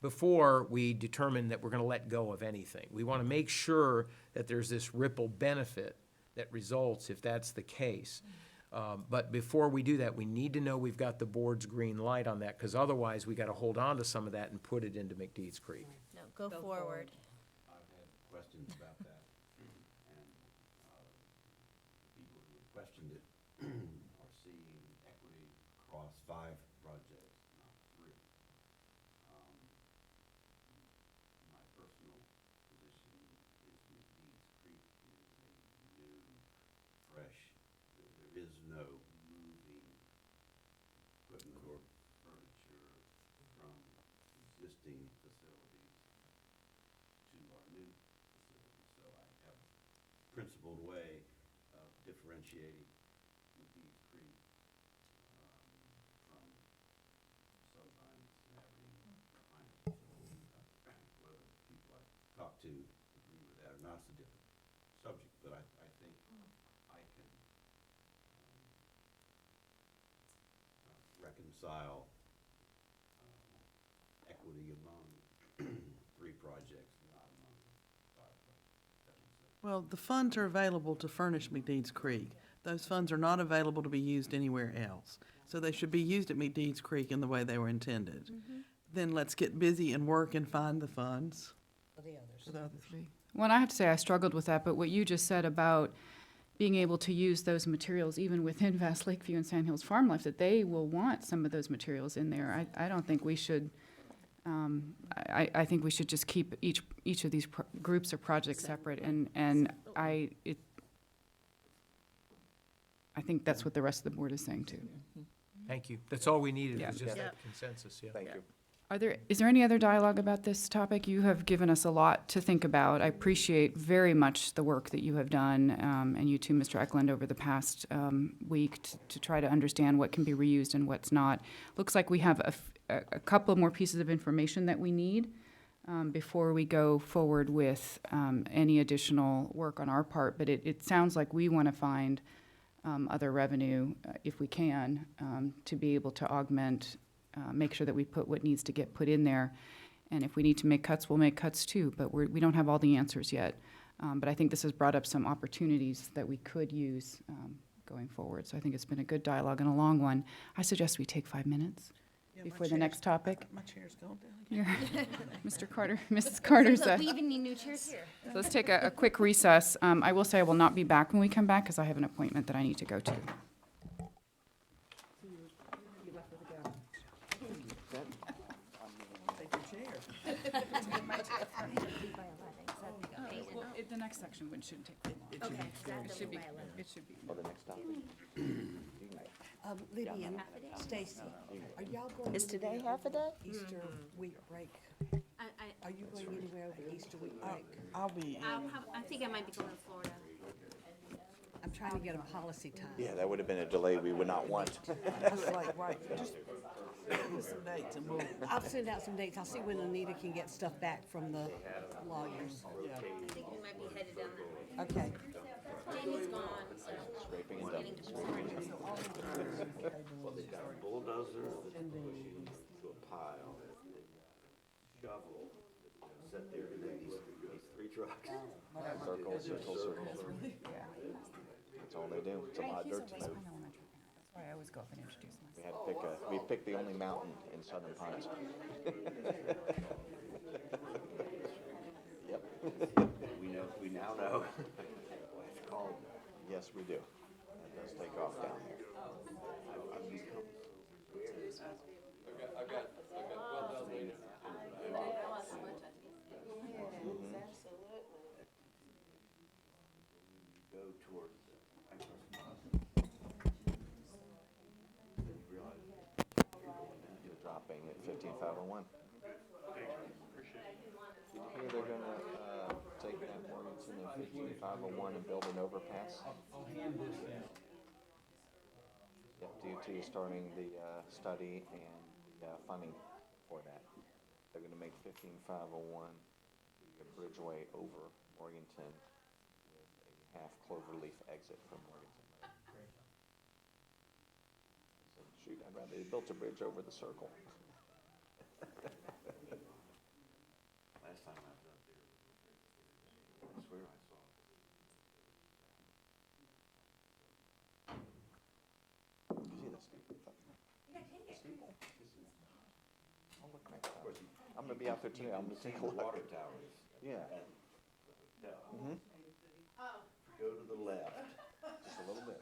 before we determine that we're gonna let go of anything. We wanna make sure that there's this ripple benefit that results if that's the case. But before we do that, we need to know we've got the board's green light on that, because otherwise, we gotta hold on to some of that and put it into McDeeds Creek.
No, go forward.
I've had questions about that, and people who have questioned it are seeing equity across 5 projects, not 3. My personal position is McDeeds Creek is a new, fresh, there is no moving equipment or furniture from existing facilities to our new facility. So I have a principled way of differentiating McDeeds Creek from Sunpines and Aberdeen behind it. Whether people I talk to agree with that or not, it's a different subject, but I think I can reconcile equity among 3 projects, not among 5 projects. That makes sense.
Well, the funds are available to furnish McDeeds Creek. Those funds are not available to be used anywhere else. So they should be used at McDeeds Creek in the way they were intended. Then let's get busy and work and find the funds
For the others.
for the other 3.
Well, and I have to say, I struggled with that, but what you just said about being able to use those materials even within Vast Lakeview and Sand Hills Farm Life, that they will want some of those materials in there. I don't think we should, I think we should just keep each of these groups or projects separate, and I think that's what the rest of the board is saying too.
Thank you. That's all we needed, was
Yeah.
just
Yeah.
that consensus, yeah.
Thank you.
Is there any other dialogue about this topic? You have given us a lot to think about. I appreciate very much the work that you have done, and you too, Mr. Eklund, over the past week to try to understand what can be reused and what's not. Looks like we have a couple more pieces of information that we need before we go forward with any additional work on our part. But it sounds like we want to find other revenue, if we can, to be able to augment, make sure that we put what needs to get put in there. And if we need to make cuts, we'll make cuts too, but we don't have all the answers yet. But I think this has brought up some opportunities that we could use going forward. So I think it's been a good dialogue and a long one. I suggest we take 5 minutes before the next topic.
My chair's going down.
Mr. Carter, Mrs. Carter's,
Look, we even need new chairs here.
so let's take a quick recess. I will say I will not be back when we come back because I have an appointment that I need to go to.
Take your chair.
The next section shouldn't take long. It should be.
For the next topic.
Lydia and Stacy, are y'all going?
Is today half a day?
Easter week break? Are you going anywhere over Easter week break?
I'll be in.
I think I might be going to Florida.
I'm trying to get a policy time.
Yeah, that would have been a delay we would not want.
I was like, right, just give me some dates and we'll,
I'll send out some dates. I'll see when Anita can get stuff back from the lawyers.
yeah.
I think we might be headed down that way.
Okay.
Jamie's gone, so
Scraping
we're
and
getting to Florida.
Bulldozer to a pile, shovel, set there, and then these 3 trucks.
Circle, circle, circle. That's all they do. It's a lot of dirt to move.
That's why I always go up and introduce myself.
We picked the only mountain in Southern Pines. Yep. We now know what it's called. Yes, we do. It does take off down there. Go towards you're dropping at 15501. Did you hear they're gonna take that Morganton and 15501 and build an overpass? Yep, DOT is starting the study and the funding for that. They're gonna make 15501 the bridgeway over Morganton with a half cloverleaf exit from Morganton. I said, shoot, I'd rather they built a bridge over the circle. Last time I was up there, I swear I saw it. You see the steeple? The steeple? I'll look next time. I'm gonna be out there today, I'm gonna take a look. Water towers. Yeah. Mm-hmm. Go to the left, just a little bit.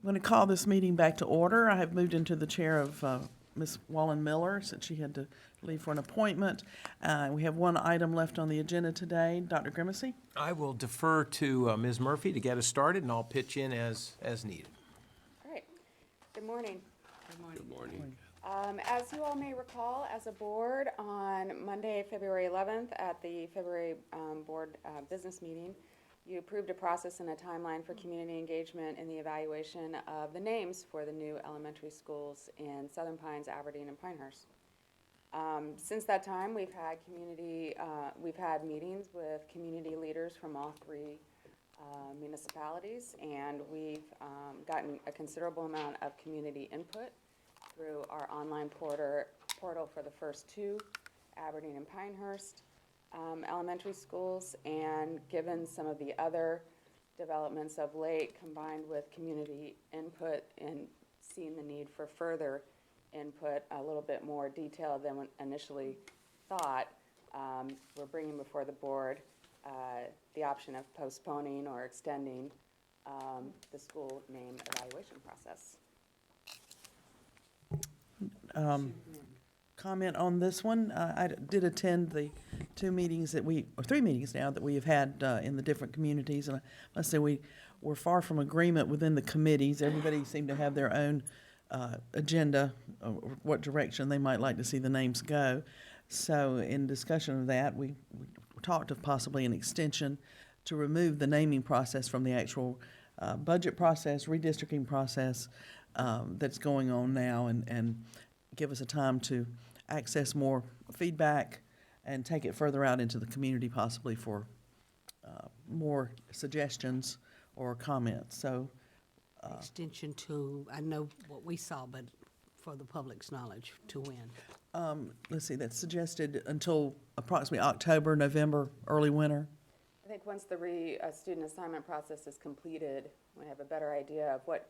I'm going to call this meeting back to order. I have moved into the chair of Ms. Wallen Miller, since she had to leave for an appointment. We have one item left on the agenda today. Dr. Grimacy?
I will defer to Ms. Murphy to get us started, and I'll pitch in as needed.
All right. Good morning.
Good morning.
As you all may recall, as a board, on Monday, February 11th, at the February board business meeting, you approved a process and a timeline for community engagement in the evaluation of the names for the new elementary schools in Southern Pines, Aberdeen, and Pinehurst. Since that time, we've had meetings with community leaders from all three municipalities, and we've gotten a considerable amount of community input through our online portal for the first two, Aberdeen and Pinehurst elementary schools, and given some of the other developments of late, combined with community input and seeing the need for further input, a little bit more detailed than initially thought, we're bringing before the board the option of postponing or extending the school name evaluation process.
Comment on this one. I did attend the three meetings now that we have had in the different communities, and I must say we were far from agreement within the committees. Everybody seemed to have their own agenda, what direction they might like to see the names go. So in discussion of that, we talked of possibly an extension to remove the naming process from the actual budget process, redistricting process that's going on now, and give us a time to access more feedback and take it further out into the community possibly for more suggestions or comments. So
Extension to, I know what we saw, but for the public's knowledge, to when?
let's see, that's suggested until approximately October, November, early winter.
I think once the student assignment process is completed, we have a better idea of what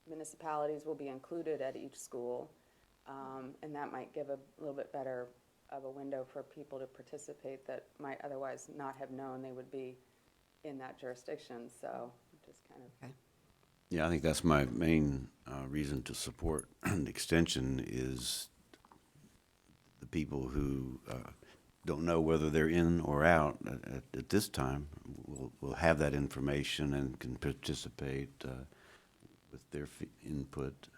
municipalities will be included at each school. And that might give a little bit better of a window for people to participate that might otherwise not have known they would be in that jurisdiction, so just kind of.
Okay.
Yeah, I think that's my main reason to support an extension is the people who don't know whether they're in or out at this time will have that information and can participate with their input.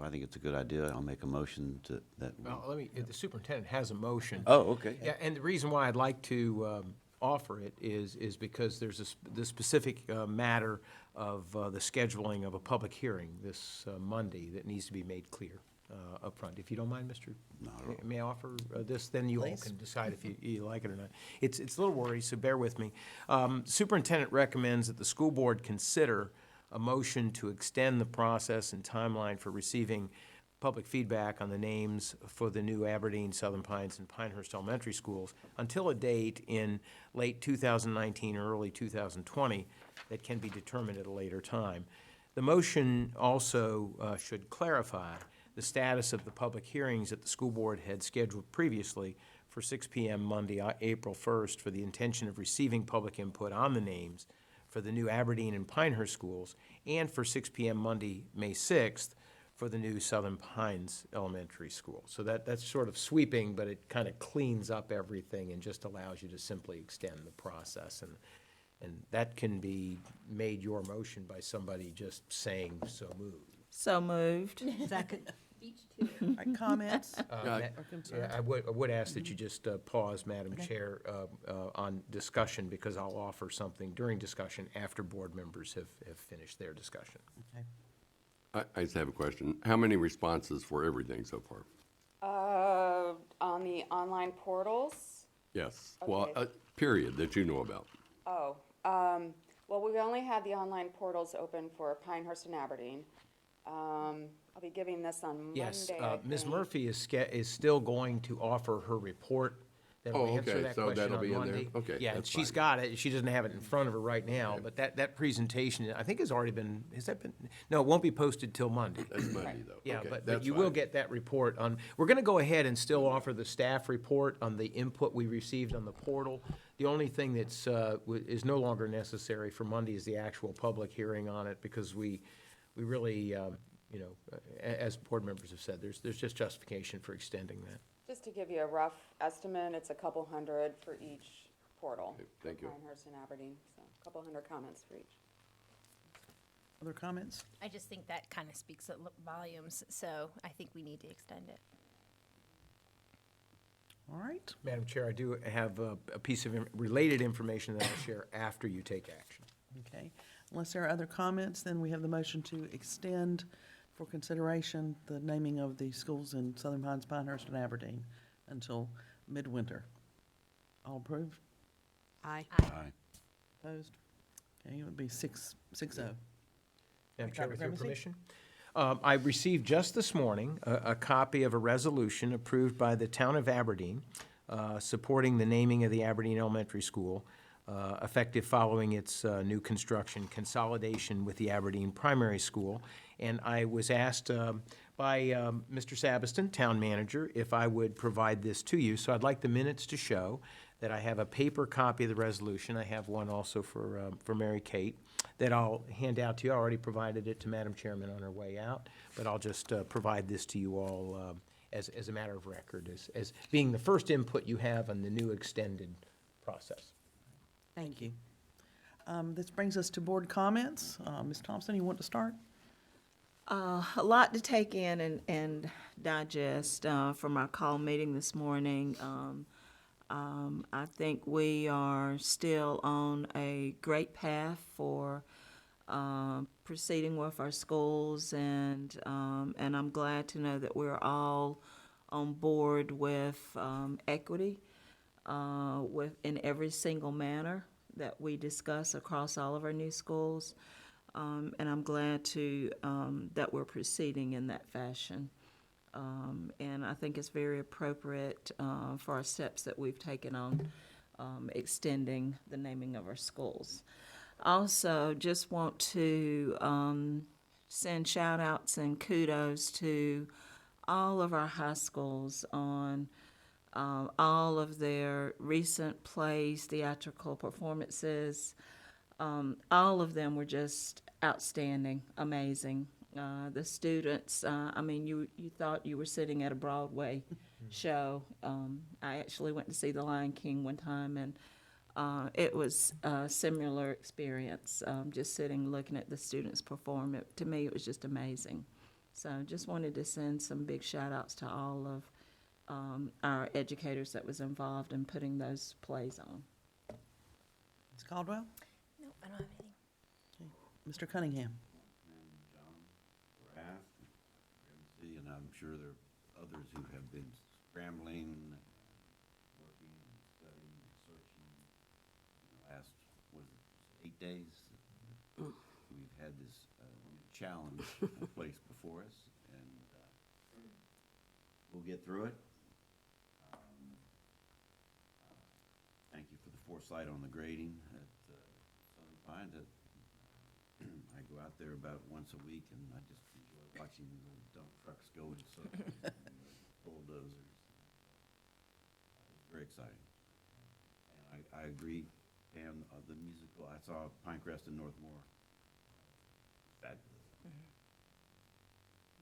I think it's a good idea. I'll make a motion to that.
Well, the superintendent has a motion.
Oh, okay.
Yeah, and the reason why I'd like to offer it is because there's the specific matter of the scheduling of a public hearing this Monday that needs to be made clear up front. If you don't mind, Mr. May I offer this? Then you all can decide if you like it or not. It's a little wordy, so bear with me. Superintendent recommends that the school board consider a motion to extend the process and timeline for receiving public feedback on the names for the new Aberdeen, Southern Pines, and Pinehurst elementary schools until a date in late 2019 or early 2020 that can be determined at a later time. The motion also should clarify the status of the public hearings that the school board had scheduled previously for 6 p.m. Monday, April 1st, for the intention of receiving public input on the names for the new Aberdeen and Pinehurst schools, and for 6 p.m. Monday, May 6th, for the new Southern Pines Elementary School. So that's sort of sweeping, but it kind of cleans up everything and just allows you to simply extend the process. And that can be made your motion by somebody just saying so moved.
So moved.
Second.
All right, comments
Yeah.
or concerns?
I would ask that you just pause, Madam Chair, on discussion, because I'll offer something during discussion after board members have finished their discussion.
Okay.
I just have a question. How many responses for everything so far?
On the online portals,
Yes. Well,
Okay.
period, that you know about.
well, we've only had the online portals open for Pinehurst and Aberdeen. I'll be giving this on Monday,
Yes,
I
Ms.
think.
Murphy is still going to offer her report. That'll
Oh,
answer
okay,
that
so
question
that'll
on
be in there?
Monday.
Okay,
Yeah, and
that's
she's
fine.
got it. She doesn't have it in front of her right now,
Okay.
but that presentation, I think, has already been, no, it won't be posted till Monday.
That's Monday, though.
Yeah,
Okay,
but
that's
you will
fine.
get that report on, we're gonna go ahead and still offer the staff report on the input we received on the portal. The only thing that's, is no longer necessary for Monday is the actual public hearing on it, because we really, you know, as board members have said, there's just justification for extending that.
Just to give you a rough estimate, it's a couple hundred for each portal.
Okay, thank you.
Pinehurst and Aberdeen, so a couple hundred comments for each.
Other comments?
I just think that kind of speaks volumes, so I think we need to extend it.
All right.
Madam Chair, I do have a piece of related information that I'll share after you take action.
Okay. Unless there are other comments, then we have the motion to extend for consideration the naming of the schools in Southern Pines, Pinehurst, and Aberdeen until midwinter. All approved?
Aye.
Aye.
Opposed? Okay, it would be 6-0.
Madam Chair, with your
Dr. Grimsey?
permission. I received just this morning a copy of a resolution approved by the town of Aberdeen supporting the naming of the Aberdeen Elementary School, effective following its new construction consolidation with the Aberdeen Primary School. And I was asked by Mr. Sabiston, town manager, if I would provide this to you. So I'd like the minutes to show that I have a paper copy of the resolution. I have one also for Mary Kate that I'll hand out to you. I already provided it to Madam Chairman on her way out, but I'll just provide this to you all as a matter of record, as being the first input you have on the new extended process.
Thank you. This brings us to board comments. Ms. Thompson, you want to start?
A lot to take in and digest from our call meeting this morning. I think we are still on a great path for proceeding with our schools, and I'm glad to know that we're all on board with equity in every single manner that we discuss across all of our new schools. And I'm glad that we're proceeding in that fashion. And I think it's very appropriate for our steps that we've taken on extending the naming of our schools. Also, just want to send shout outs and kudos to all of our high schools on all of their recent plays, theatrical performances. All of them were just outstanding, amazing. The students, I mean, you thought you were sitting at a Broadway show. I actually went to see The Lion King one time, and it was a similar experience, just sitting looking at the students perform. To me, it was just amazing. So just wanted to send some big shout outs to all of our educators that was involved in putting those plays on.
Ms. Caldwell?
Nope, I don't have anything.
Mr. Cunningham?
And I'm sure there are others who have been scrambling, working, studying, researching. The last, 8 days, we've had this challenge placed before us, and we'll get through it. Thank you for the foresight on the grading at Southern Pines. I go out there about once a week, and I just enjoy watching the little dump trucks go in circles, and the bulldozers. It's very exciting. And I agree, Pam, the musical, I saw Pinecrest and Northmore. Fabulous.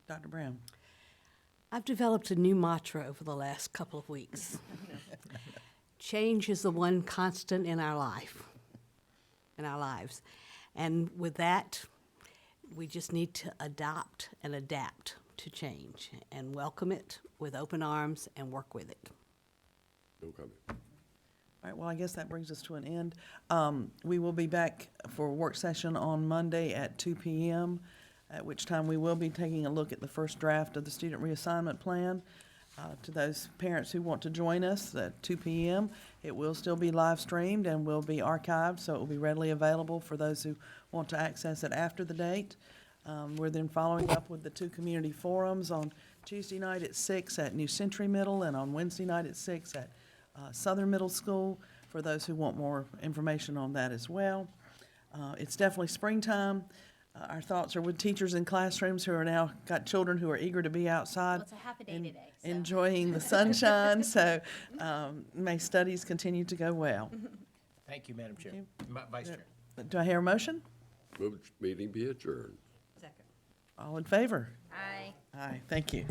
Dr. Brown?
I've developed a new mantra over the last couple of weeks. Change is the one constant in our life, in our lives. And with that, we just need to adopt and adapt to change and welcome it with open arms and work with it.
No comment.
All right, well, I guess that brings us to an end. We will be back for a work session on Monday at 2 p.m., at which time we will be taking a look at the first draft of the student reassignment plan. To those parents who want to join us at 2 p.m., it will still be live streamed and will be archived, so it will be readily available for those who want to access it after the date. We're then following up with the 2 community forums on Tuesday night at 6 at New Century Middle and on Wednesday night at 6 at Southern Middle School, for those who want more information on that as well. It's definitely springtime. Our thoughts are with teachers in classrooms who are now got children who are eager to be outside.
Well, it's a half a day
and
today, so.
enjoying the sunshine. So may studies continue to go well.
Thank you, Madam Chair.
Thank
Vice Chair.
Do I hear a motion?
Move meeting be adjourned.
Second.
All in favor?
Aye.
Aye, thank you.